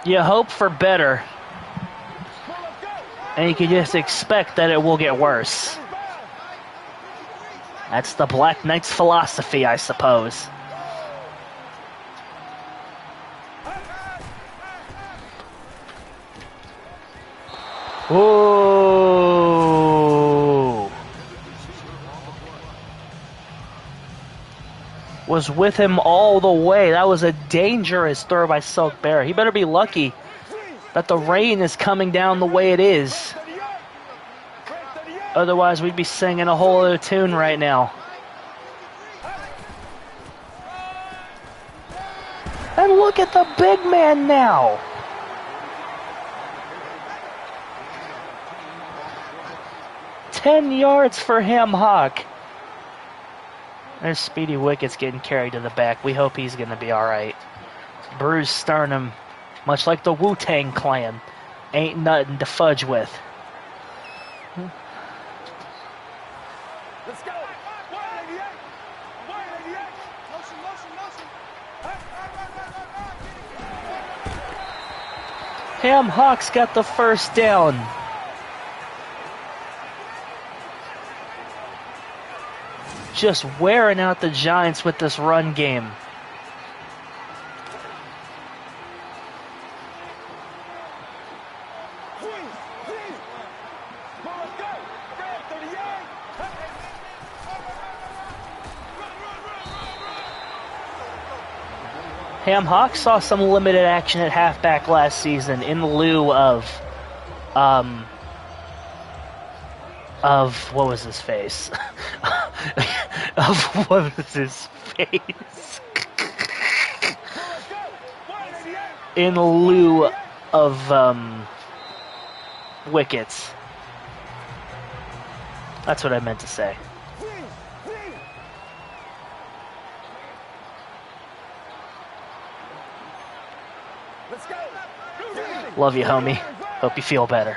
You hope for better. And you can just expect that it will get worse. That's the Black Knight's philosophy, I suppose. Ooh. Was with him all the way. That was a dangerous throw by Silk Bear. He better be lucky that the rain is coming down the way it is. Otherwise, we'd be singing a whole other tune right now. And look at the big man now. "10 yards for Ham Hock." There's Speedy Wickets getting carried to the back. We hope he's going to be all right. Bruised sternum, much like the Wu-Tang Clan, ain't nothing to fudge with. Let's go. Ham Hock's got the first down. Just wearing out the Giants with this run game. Ham Hock saw some limited action at halfback last season in lieu of what was his face? What was his face? In lieu of Wickets. That's what I meant to say. Love you, homie. Hope you feel better.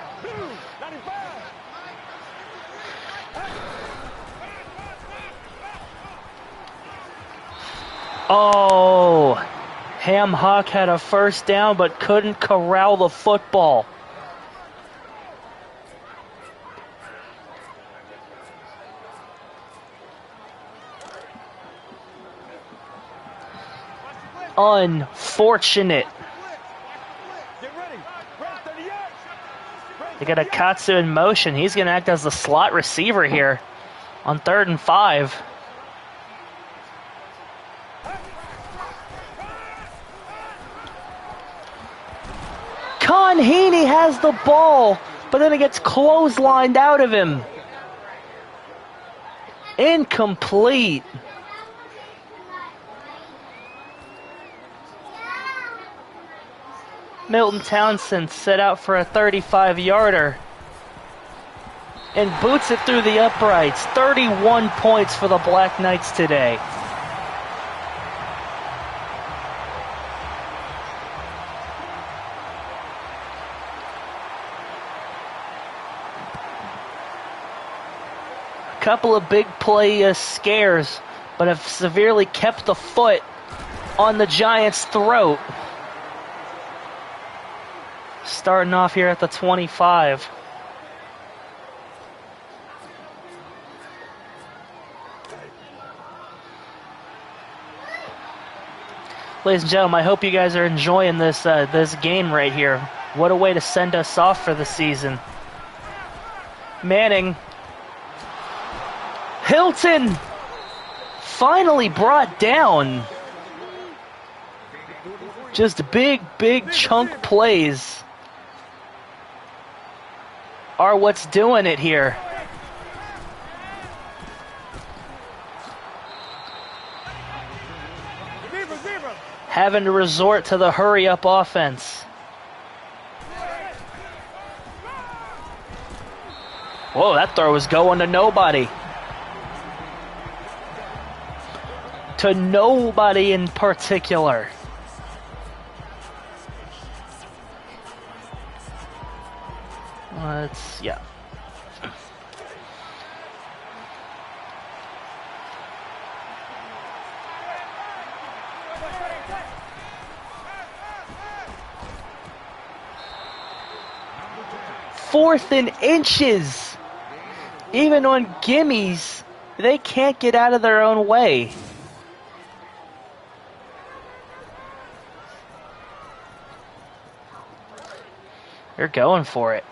Oh, Ham Hock had a first down but couldn't corral the football. Unfortunate. They got a Katsu in motion. He's going to act as the slot receiver here on 3rd and 5. Con Heaney has the ball, but then it gets clotheslined out of him. Incomplete. Milton Townsend set out for a 35-yarder and boots it through the uprights. 31 points for the Black Knights today. A couple of big play scares, but have severely kept the foot on the Giants' throat. Starting off here at the 25. Ladies and gentlemen, I hope you guys are enjoying this this game right here. What a way to send us off for the season. Manning. Hilton finally brought down. Just big chunk plays are what's doing it here. Having to resort to the hurry-up offense. Whoa, that throw was going to nobody. To nobody in particular. Yeah. 4th and inches. Even on gimmies, they can't get out of their own way. They're going for it.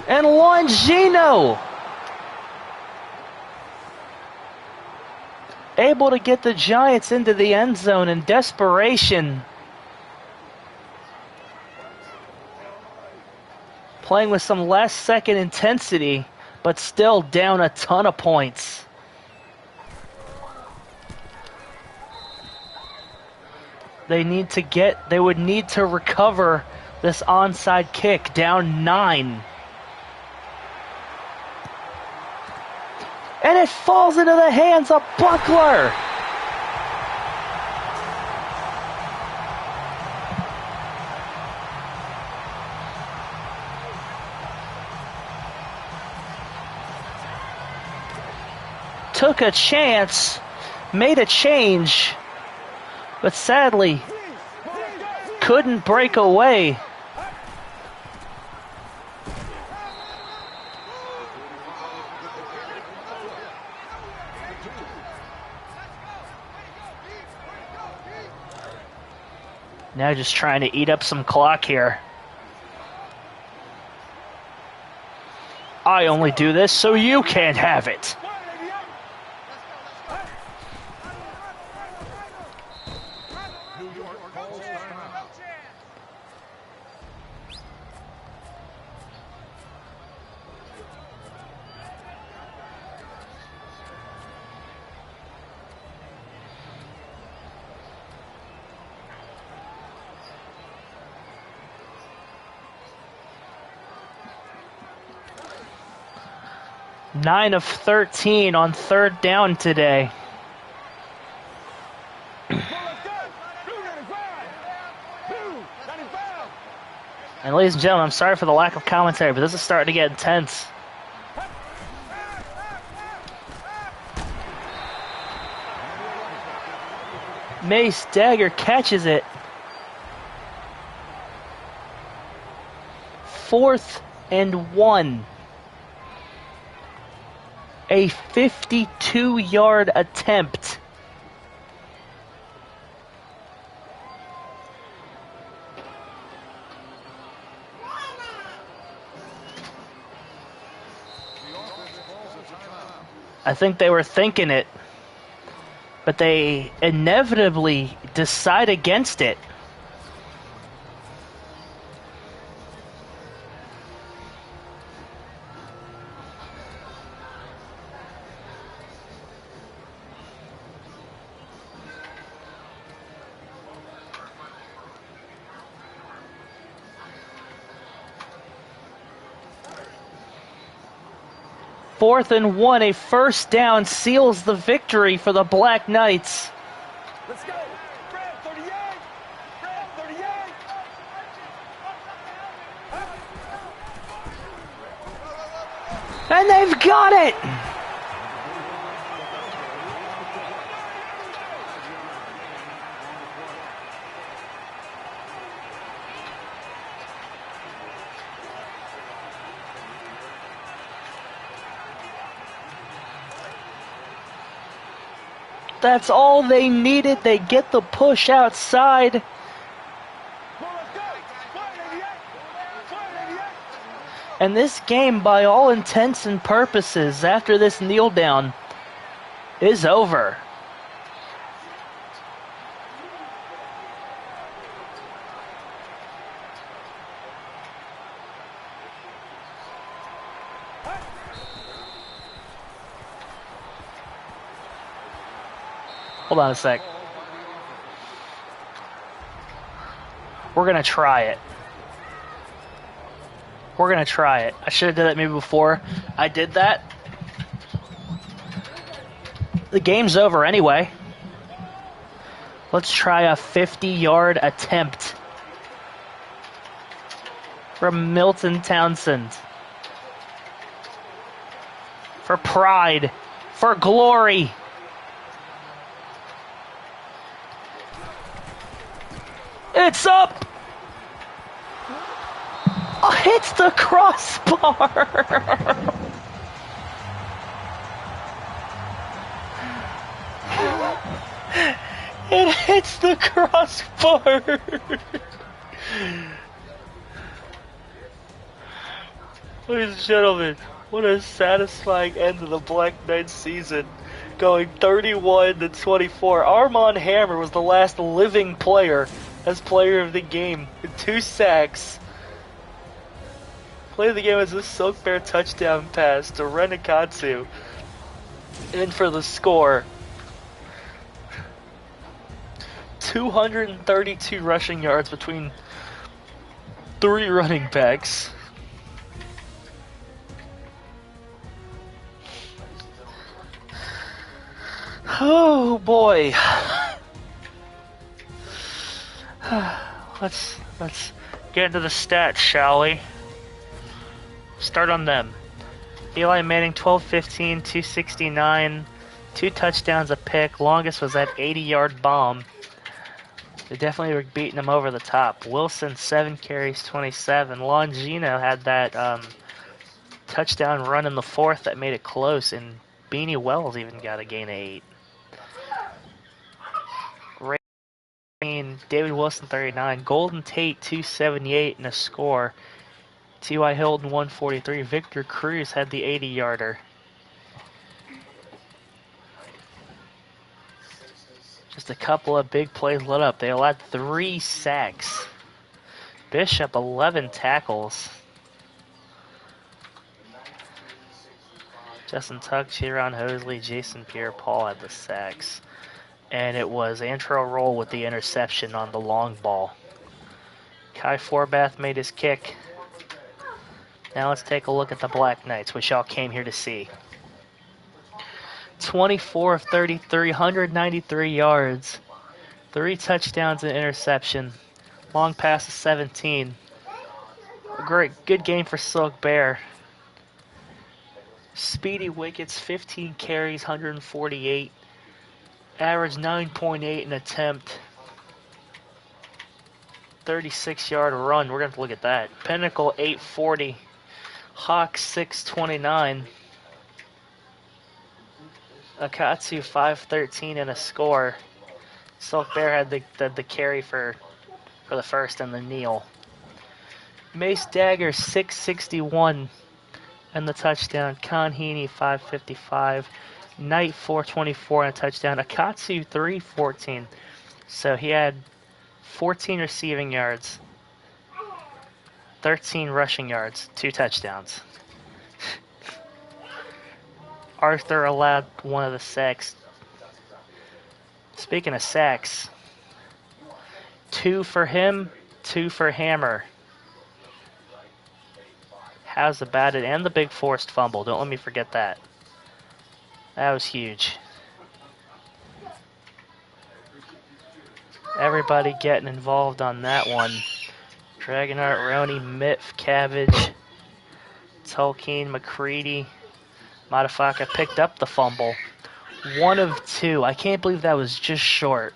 And Longino able to get the Giants into the end zone in desperation. Playing with some last-second intensity, but still down a ton of points. They would need to recover this onside kick, down 9. And it falls into the hands of Buckler. Took a chance, made a change, but sadly couldn't break away. Now just trying to eat up some clock here. I only do this so you can't have it. Nine of 13 on 3rd down today. And ladies and gentlemen, I'm sorry for the lack of commentary, but this is starting to get intense. Mace Dagger catches it. 4th and 1. A 52-yard attempt. I think they were thinking it, but they inevitably decide against it. Fourth and 1, a first down seals the victory for the Black Knights. Let's go. Fred, 38. Fred, 38. And they've got it! That's all they needed. They get the push outside. And this game, by all intents and purposes, after this kneel down, is over. Hold on a sec. We're going to try it. We're going to try it. I should have done that maybe before I did that. The game's over anyway. Let's try a 50-yard attempt from Milton Townsend. For pride. For glory. It's up! Oh, hits the crossbar! It hits the crossbar! Ladies and gentlemen, what a satisfying end to the Black Knight season. Going 31-24. Armand Hammer was the last living player as player of the game with 2 sacks. Play of the game as a Silk Bear touchdown pass to Renikatsu. In for the score. 232 rushing yards between 3 running backs. Oh boy. Let's get into the stats, shall we? Start on them. Eli Manning, 12-15, 269, 2 touchdowns, a pick. Longest was that 80-yard bomb. They definitely were beating him over the top. Wilson, 7 carries, 27. Longino had that touchdown run in the 4th that made it close, and Beanie Wells even got a gain of 8. David Wilson, 39. Golden Tate, 278 and a score. T.Y. Hilton, 143. Victor Cruz had the 80-yarder. Just a couple of big plays lit up. They allowed 3 sacks. Bishop, 11 tackles. Justin Tuck, Chiron Hosley, Jason Pierre-Paul had the sacks. And it was Antrell Roll with the interception on the long ball. Kai Forbath made his kick. Now let's take a look at the Black Knights, which y'all came here to see. 24 of 33, 193 yards. 3 touchdowns and interception. Long pass of 17. A good game for Silk Bear. Speedy Wickets, 15 carries, 148. Average 9.8 an attempt. 36-yard run. We're going to have to look at that. Pinnacle, 840. Hawk, 629. Akatsu, 513 and a score. Silk Bear had the carry for the first and the kneel. Mace Dagger, 661 and the touchdown. Khan Heaney, 555. Knight, 424 and a touchdown. Akatsu, 314. So he had 14 receiving yards, 13 rushing yards, 2 touchdowns. Arthur allowed 1 of the sacks. Speaking of sacks, 2 for him, 2 for Hammer. How's about it? And the big forced fumble. Don't let me forget that. That was huge. Everybody getting involved on that one. Dragonart, Roney, Mitf, Cabbage, Tolkien, McCready. Matafaka picked up the fumble. 1 of 2. I can't believe that was just short.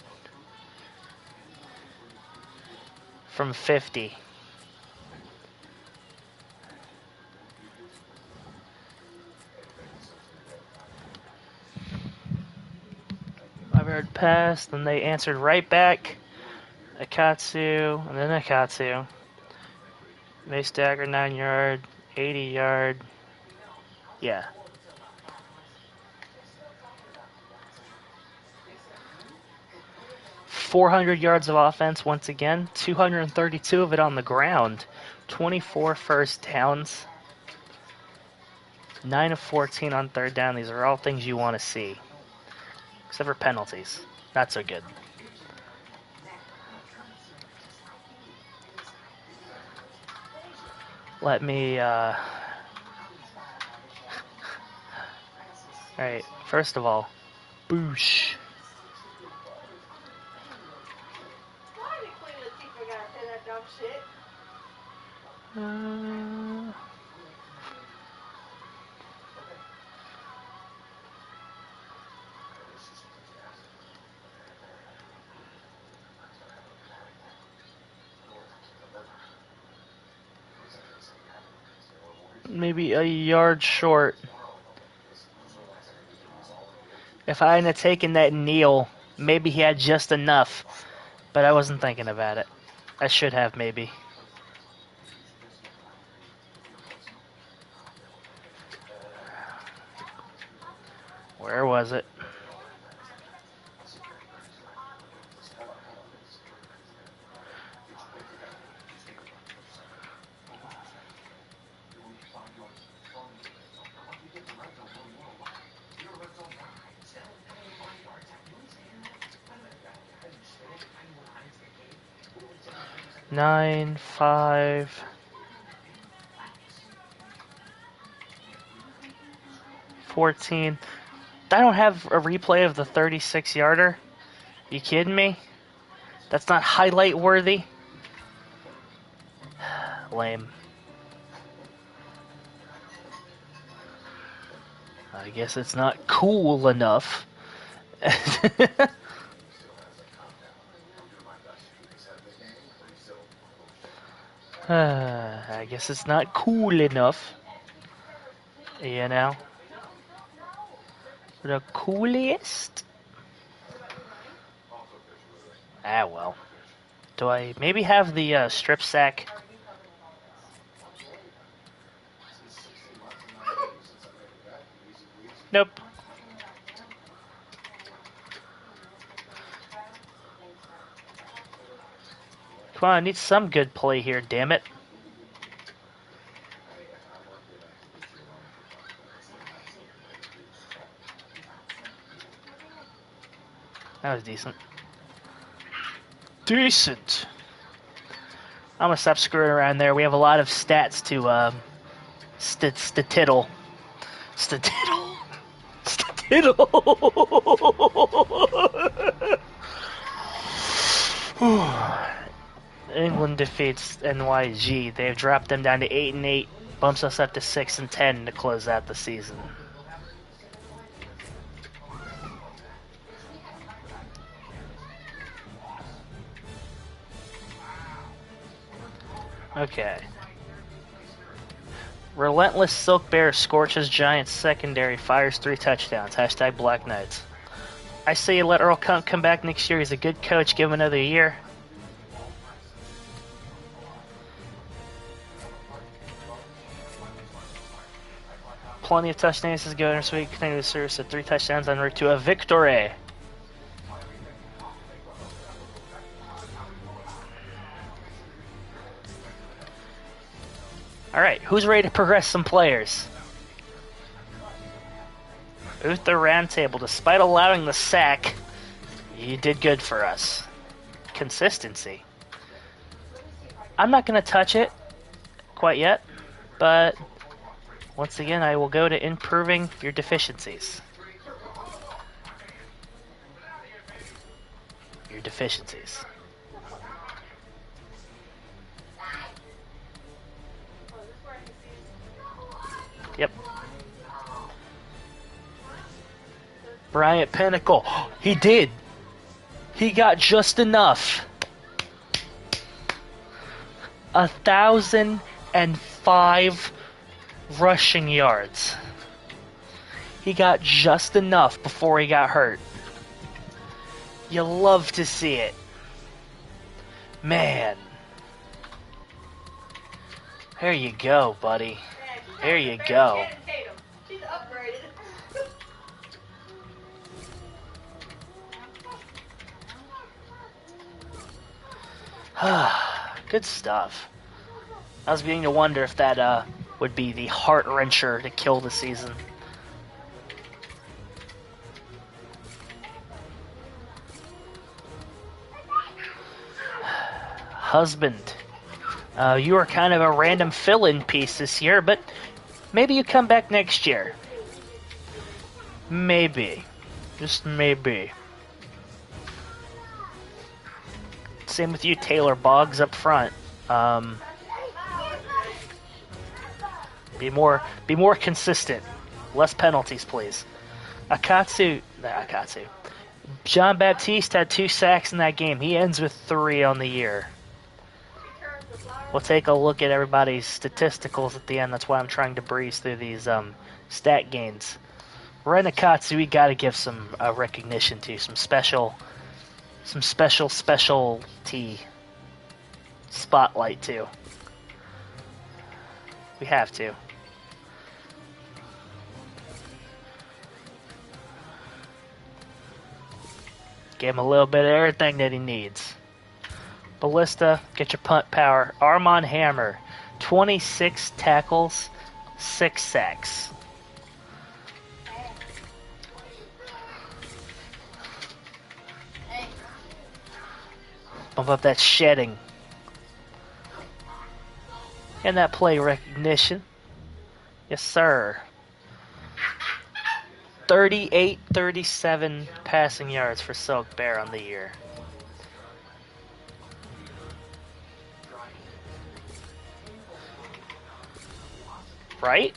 From 50. I've pass, then they answered right back. Akatsu, and then Akatsu. Mace Dagger, 9-yard, 80-yard. Yeah. .400 yards of offense once again. 232 of it on the ground. 24 first downs. 9 of 14 on third down. These are all things you want to see. Except for penalties. Not so good. Let me, Alright, first of all, boosh. maybe a yard short. If I hadn't taken that kneel, maybe he had just enough. But I wasn't thinking about it. I should have, maybe. Where was it? Nine, 5, 14. I don't have a replay of the 36-yarder. You kidding me? That's not highlight worthy? Lame. I guess it's not cool enough. I guess it's not cool enough. You know? The coolest? Ah, well. Do I maybe have the strip sack? Nope. Come on, I need some good play here, damn it. That was decent. Decent! I'm gonna stop screwing around there. We have a lot of stats to, statiddle. Statiddle. Statiddle! England defeats NYG. They've dropped them down to 8-8, bumps us up to 6-10 to close out the season. Okay. Relentless Silk Bear scorches Giants secondary, fires 3 touchdowns. Hashtag Black Knights. I say you let Earl come back next year. He's a good coach. Give him another year. Plenty of touchdowns to go this week. Continue to service at 3 touchdowns en route to a victory. Alright, who's ready to progress some players? Uther Roundtable, despite allowing the sack, you did good for us. Consistency. I'm not going to touch it quite yet, but once again, I will go to improving your deficiencies. Your deficiencies. Yep. Bryant Pinnacle. He did. He got just enough. 1,005 rushing yards. He got just enough before he got hurt. You love to see it. Man. There you go, buddy. There you go. She's upgraded. Good stuff. I was beginning to wonder if that would be the heart wrencher to kill the season. Husband. You are kind of a random fill-in piece this year, but maybe you come back next year. Maybe. Just maybe. Same with you, Taylor Boggs, up front. Be more consistent. Less penalties, please. Akatsu. John Baptiste had 2 sacks in that game. He ends with 3 on the year. We'll take a look at everybody's statisticals at the end. That's why I'm trying to breeze through these stat gains. Renakatsu, we gotta give some recognition to, some specialty spotlight to. We have to. Give him a little bit of everything that he needs. Ballista, get your punt power. Armand Hammer, 26 tackles, 6 sacks. Bump up that shedding. And that play recognition. Yes, sir. 38-37 passing yards for Silk Bear on the year. Right?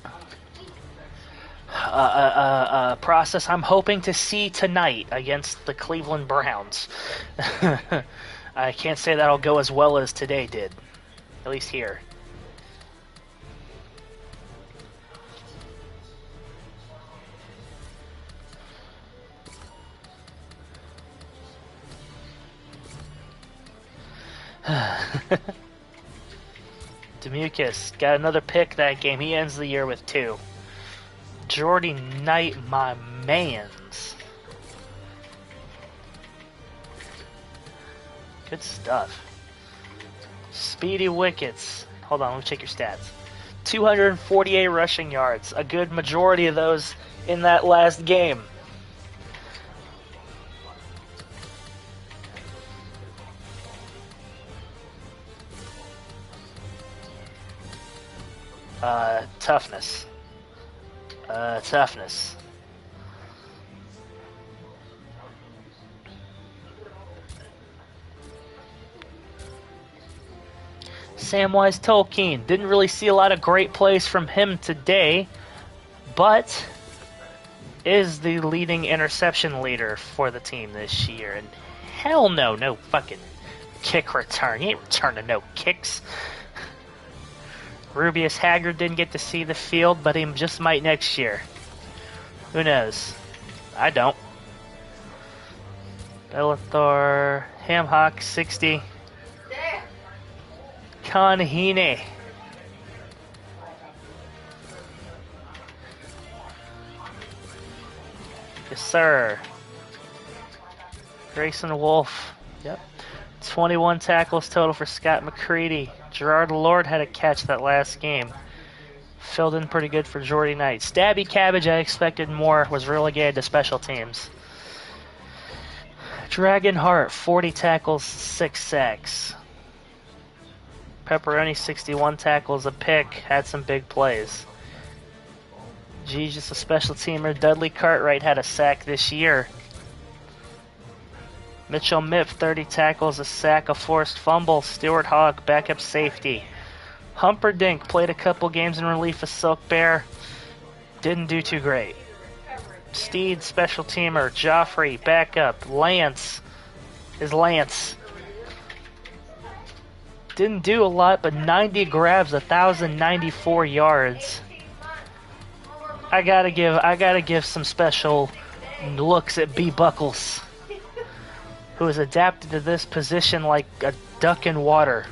Process I'm hoping to see tonight against the Cleveland Browns. I can't say that'll go as well as today did. At least here. Demucus got another pick that game. He ends the year with 2. Jordy Knight, my mans. Good stuff. Speedy Wickets. Hold on, let me check your stats. 248 rushing yards. A good majority of those in that last game. Toughness. Toughness. Samwise Tolkien. Didn't really see a lot of great plays from him today, but is the leading interception leader for the team this year. And hell no fucking kick return. He ain't returning no kicks. Rubius Haggard didn't get to see the field, but he just might next year. Who knows? I don't. Bellathor, Hamhawk, 60. Kanahine. Yes, sir. Grayson Wolf. Yep. 21 tackles total for Scott McCready. Gerard Lord had a catch that last game. Filled in pretty good for Jordy Knight. Stabby Cabbage, I expected more, was relegated to special teams. Dragonheart, 40 tackles, 6 sacks. Pepperoni, 61 tackles, a pick, had some big plays. G, just a special teamer. Dudley Cartwright had a sack this year. Mitchell Mipp, 30 tackles, a sack, a forced fumble. Stuart Hogg, backup safety. Humperdinck played a couple games in relief of Silk Bear. Didn't do too great. Steed, special teamer. Joffrey, backup. Lance is Lance. Didn't do a lot, but 90 grabs, 1,094 yards. I gotta give some special looks at B. Buckles, who has adapted to this position like a duck in water.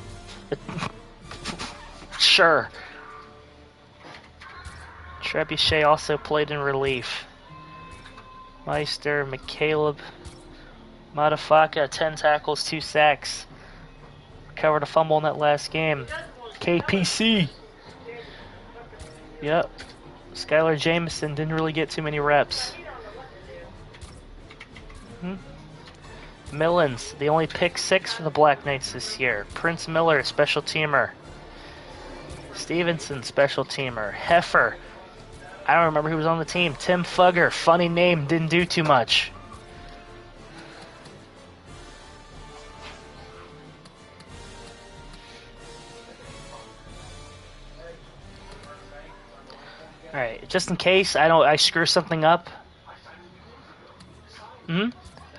Sure. Trebuchet also played in relief. Meister, McCaleb, Madafaka, 10 tackles, 2 sacks. Recovered a fumble in that last game. KPC. Yep. Skylar Jameson didn't really get too many reps. Millens, the only pick 6 for the Black Knights this year. Prince Miller, special teamer. Stevenson, special teamer. Heffer, I don't remember who was on the team. Tim Fugger, funny name, didn't do too much. Alright, just in case I screw something up.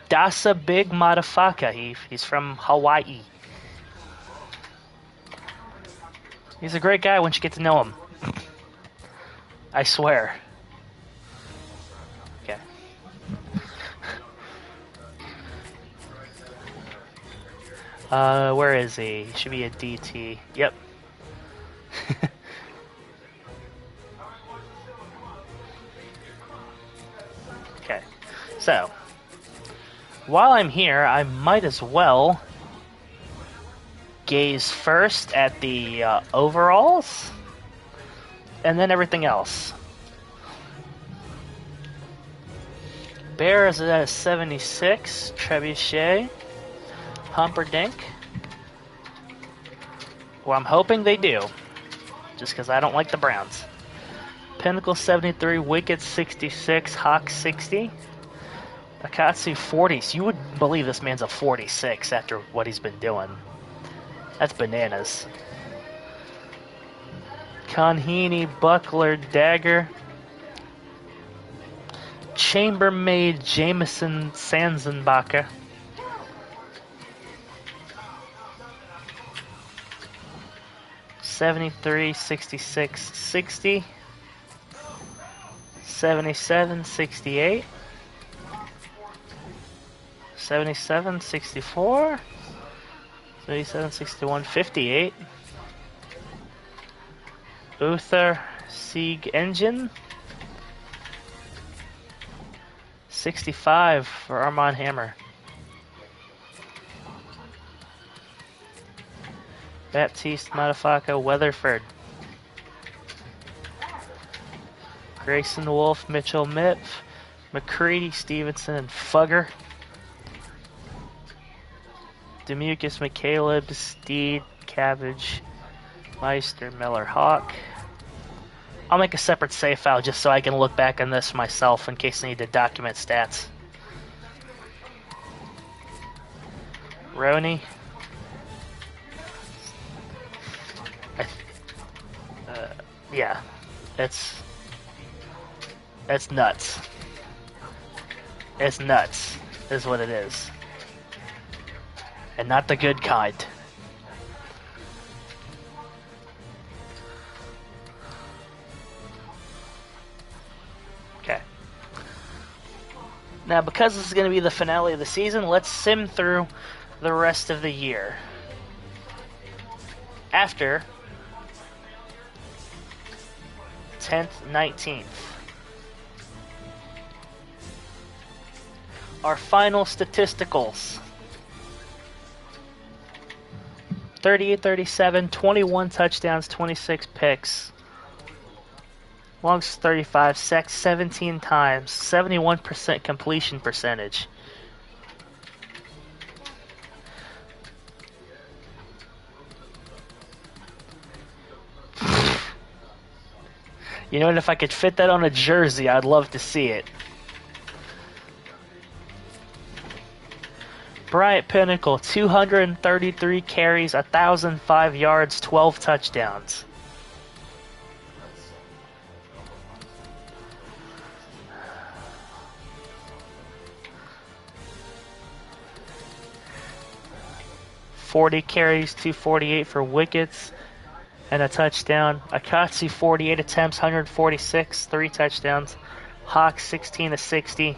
Dasa Big Madafaka. He's from Hawaii. He's a great guy once you get to know him. I swear. Okay. Where is he? He should be a DT. Yep. Okay. So, while I'm here, I might as well gaze first at the overalls, and then everything else. Bear is at a 76, Trebuchet, Humperdinck. Well, I'm hoping they do, just because I don't like the Browns. Pinnacle 73, Wicked 66, Hawk 60, Akatsu 40s. You would believe this man's a 46 after what he's been doing. That's bananas. Conhini, Buckler, Dagger, Chambermaid, Jameson, Sanzenbacher, '73, '66, '60, '77, '68, '77, '64, '77, '61, '58. Uther, Sieg Engine, 65 for Armand Hammer. Baptiste, Matafaca, Weatherford. Grayson Wolf, Mitchell Mipp, McCready, Stevenson, and Fugger. Demucus, McCaleb, Steed, Cabbage, Meister, Miller, Hawk. I'll make a separate save file just so I can look back on this myself in case I need to document stats. Roney. Yeah, it's nuts. It's nuts, is what it is. And not the good kind. Okay. Now, because this is going to be the finale of the season, let's sim through the rest of the year. After 10th, 19th. Our final statisticals. 38-37, 21 touchdowns, 26 picks. Longest 35, sacked 17 times, 71% completion percentage. You know, and if I could fit that on a jersey, I'd love to see it. Bryant Pinnacle, 233 carries, 1,005 yards, 12 touchdowns. .40 carries, 248 for wickets, and a touchdown. Akatsu, 48 attempts, 146, 3 touchdowns. Hawk, 16 to 60.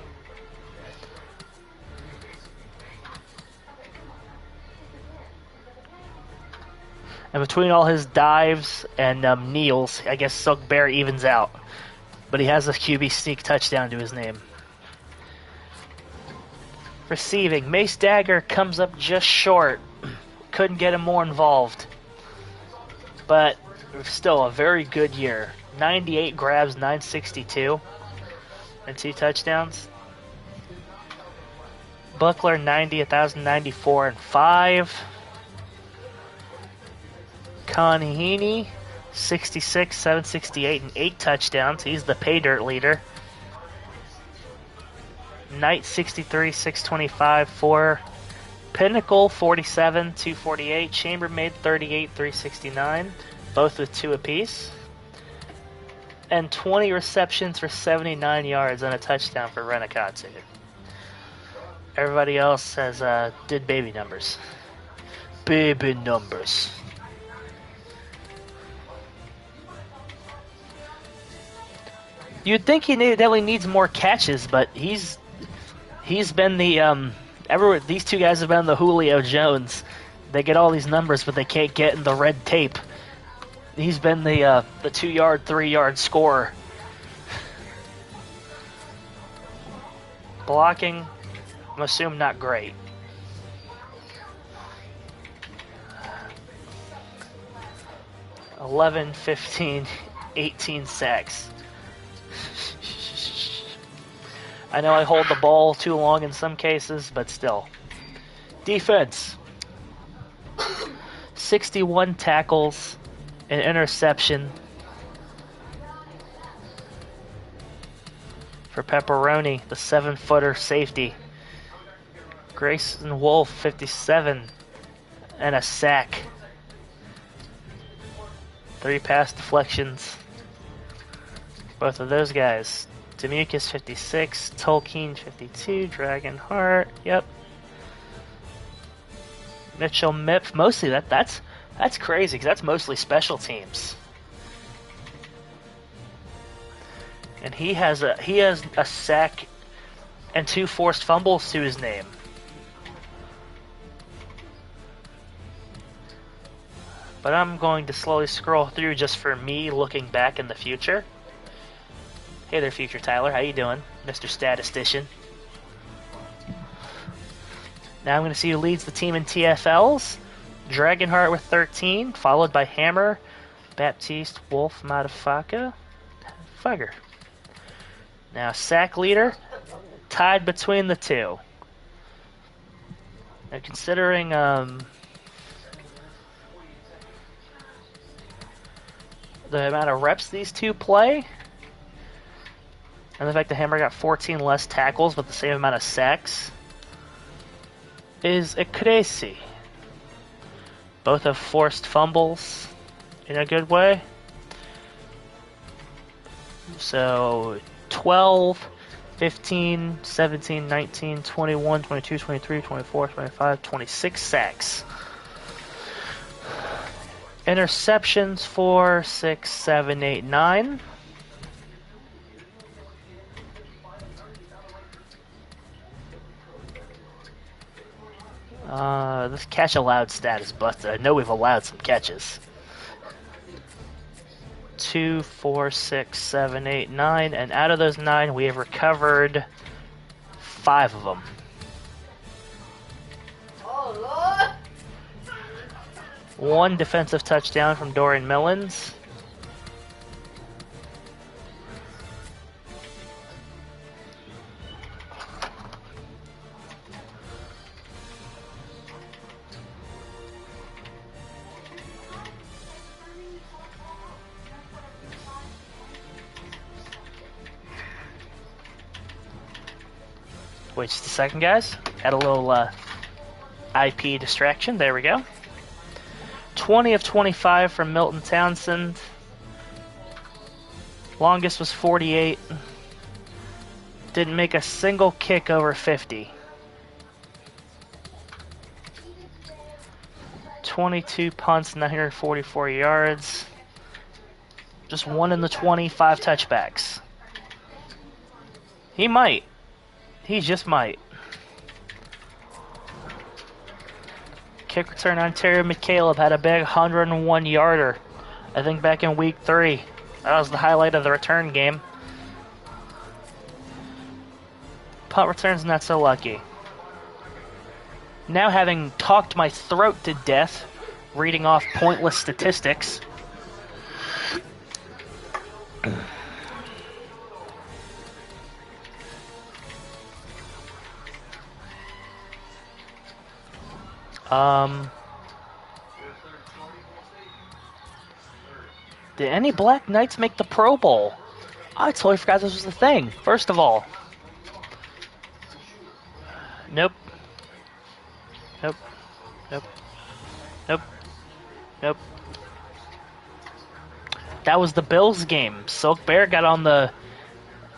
And between all his dives and kneels, I guess Silk Bear evens out. But he has a QB sneak touchdown to his name. Receiving, Mace Dagger comes up just short. Couldn't get him more involved. But still a very good year. 98 grabs, 962, and 2 touchdowns. Buckler, 90, 1,094, and 5. Conhini, 66, 768, and 8 touchdowns. He's the pay dirt leader. Knight, 63, 625, 4. Pinnacle, 47, 248. Chambermaid, 38, 369. Both with 2 apiece. And 20 receptions for 79 yards and a touchdown for Renakatsu. Everybody else has did baby numbers. Baby numbers. You'd think he definitely needs more catches, but he's been the these two guys have been the Julio Jones. They get all these numbers, but they can't get in the red tape. He's been the 2-yard, 3-yard scorer. Blocking, I'm assuming not great. $11, 15, 18 sacks. I know I hold the ball too long in some cases, but still. Defense. 61 tackles, an interception for Pepperoni, the 7-footer safety. Grayson Wolf, 57, and a sack. 3 pass deflections. Both of those guys. Demucus, 56, Tolkien, 52, Dragonheart, yep. Mitchell Mipp, mostly that's crazy because that's mostly special teams. And he has a sack and 2 forced fumbles to his name. But I'm going to slowly scroll through just for me looking back in the future. Hey there, future Tyler. How you doing, Mr. Statistician? Now I'm going to see who leads the team in TFLs. Dragonheart with 13, followed by Hammer, Baptiste, Wolf, Madafaka, Fugger. Now sack leader, tied between the two. Now considering the amount of reps these two play, and the fact that Hammer got 14 less tackles but the same amount of sacks, is crazy. Both have forced fumbles in a good way. So 12, 15, 17, 19, 21, 22, 23, 24, 25, 26 sacks. Interceptions 4, 6, 7, 8, 9. This catch allowed stat is busted. I know we've allowed some catches. 2, 4, 6, 7, 8, 9, and out of those 9, we have recovered 5 of them. Oh, Lord! 1 defensive touchdown from Dorian Millens. Wait just a second, guys. Had a little IP distraction. There we go. 20 of 25 from Milton Townsend. Longest was 48. Didn't make a single kick over 50. 22 punts, 944 yards. Just 1 in the 25 touchbacks. He might. He just might. Kick return on Terry McCaleb had a big 101-yarder. I think back in week 3. That was the highlight of the return game. Punt returns not so lucky. Now having talked my throat to death, reading off pointless statistics. Did any Black Knights make the Pro Bowl? I totally forgot this was the thing. First of all. Nope. Nope. Nope. Nope. Nope. That was the Bills game. Silk Bear got on the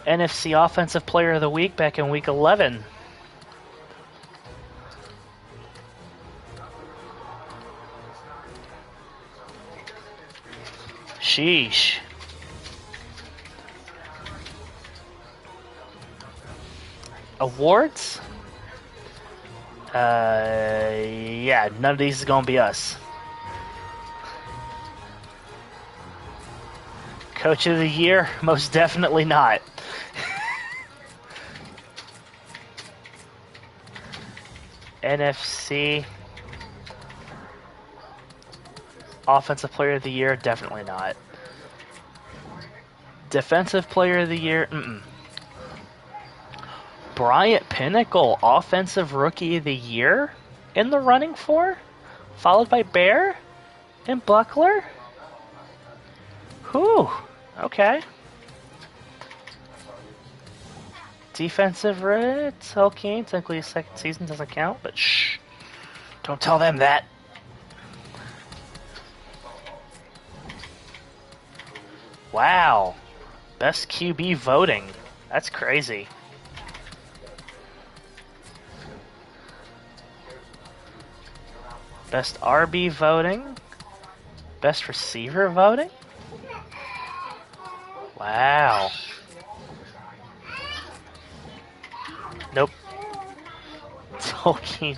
NFC Offensive Player of the Week back in Week 11. Sheesh. Awards? Yeah, none of these is gonna be us. Coach of the Year? Most definitely not. NFC? Offensive Player of the Year? Definitely not. Defensive Player of the Year? Mm-mm. Bryant Pinnacle, Offensive Rookie of the Year? In the running for? Followed by Bear? And Buckler? Whew. Okay. Defensive red, Keen. Technically, his second season doesn't count, but shh. Don't tell them that. Wow. Best QB voting. That's crazy. Best RB voting. Best receiver voting. Wow. Nope. Tolkien.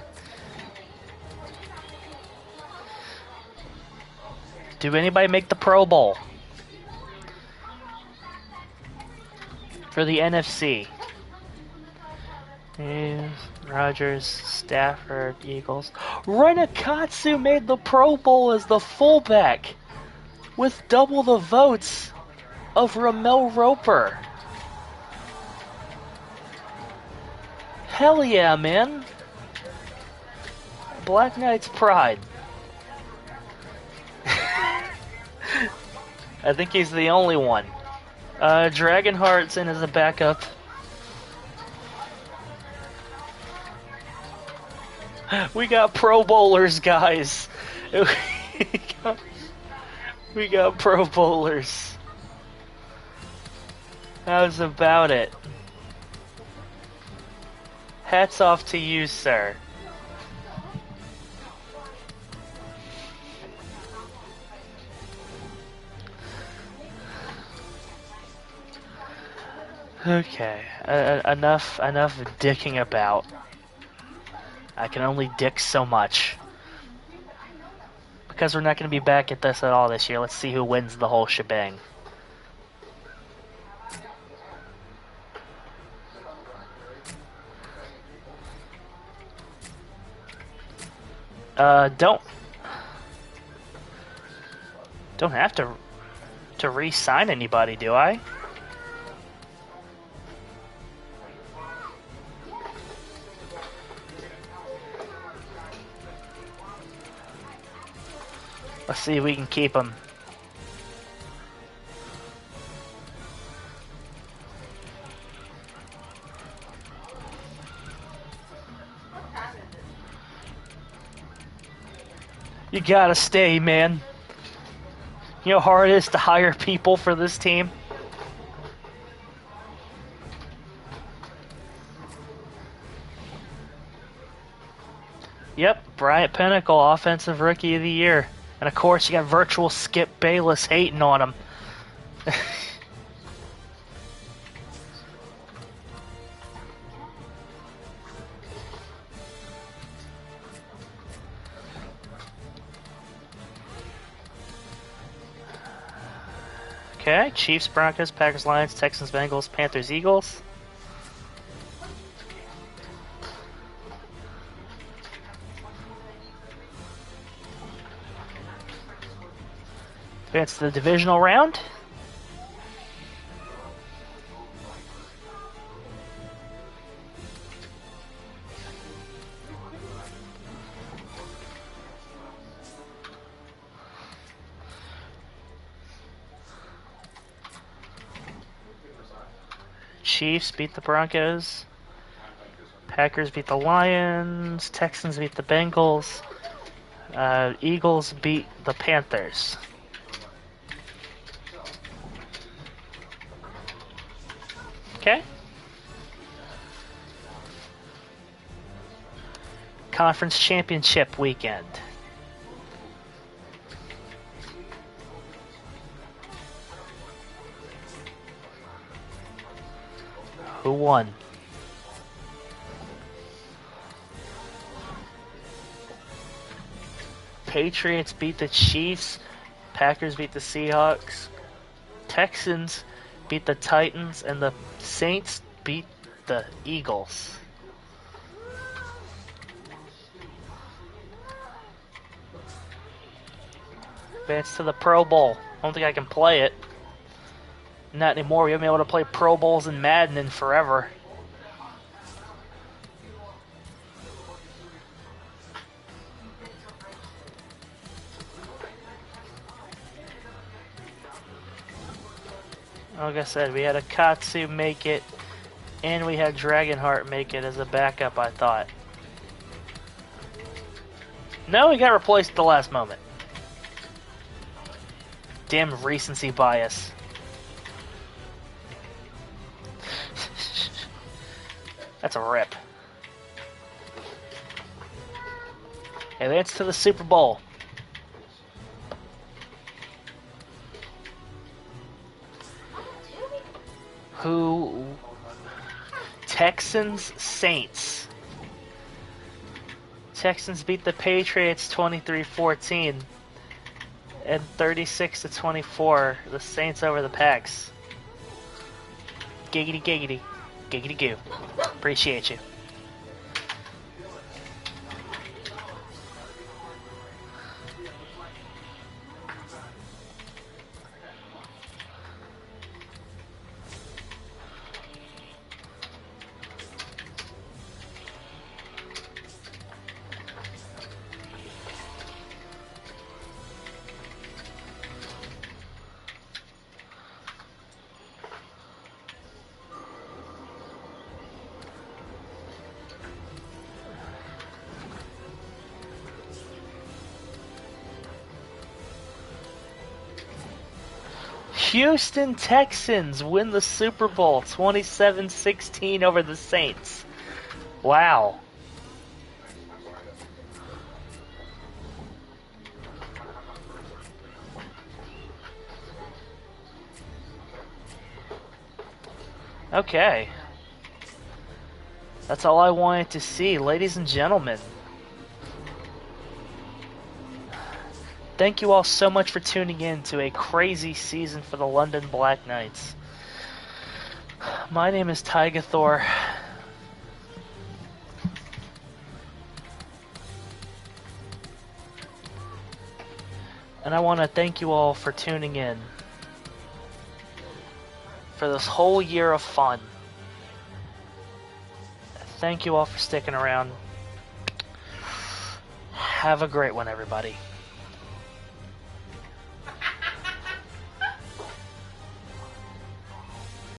Do anybody make the Pro Bowl? For the NFC. Rodgers, Stafford, Eagles. Renakatsu made the Pro Bowl as the fullback with double the votes of Ramel Roper. Hell yeah, man. Black Knight's pride. I think he's the only one. Dragonheart's in as a backup. We got Pro Bowlers, guys. We got Pro Bowlers. How's about it? Hats off to you, sir. Okay, enough dicking about. I can only dick so much. Because we're not going to be back at this at all this year, let's see who wins the whole shebang. Don't have to re-sign anybody, do I? Let's see if we can keep him. You gotta stay, man. You know how hard it is to hire people for this team? Yep, Bryant Pinnacle, Offensive Rookie of the Year. And of course, you got virtual Skip Bayless hating on him. Okay, Chiefs, Broncos, Packers, Lions, Texans, Bengals, Panthers, Eagles. Advance to the divisional round. Chiefs beat the Broncos. Packers beat the Lions. Texans beat the Bengals. Eagles beat the Panthers. Okay. Conference Championship weekend. Who won? Patriots beat the Chiefs. Packers beat the Seahawks. Texans beat the Titans. And the Saints beat the Eagles. Advance to the Pro Bowl. I don't think I can play it. Not anymore. We haven't been able to play Pro Bowls in Madden in forever. Like I said, we had a Katsu make it, and we had Dragonheart make it as a backup, I thought. No, he got replaced at the last moment. Damn recency bias. That's a rip. Advance to the Super Bowl. Who? Texans, Saints. Texans beat the Patriots 23-14 and 36-24. The Saints over the Packs. Giggity giggity. Giggity goo. Appreciate you. Houston Texans win the Super Bowl 27-16 over the Saints. Wow. Okay. That's all I wanted to see, ladies and gentlemen. Thank you all so much for tuning in to a crazy season for the London Black Knights. My name is Tyga Thor. And I want to thank you all for tuning in for this whole year of fun. Thank you all for sticking around. Have a great one, everybody.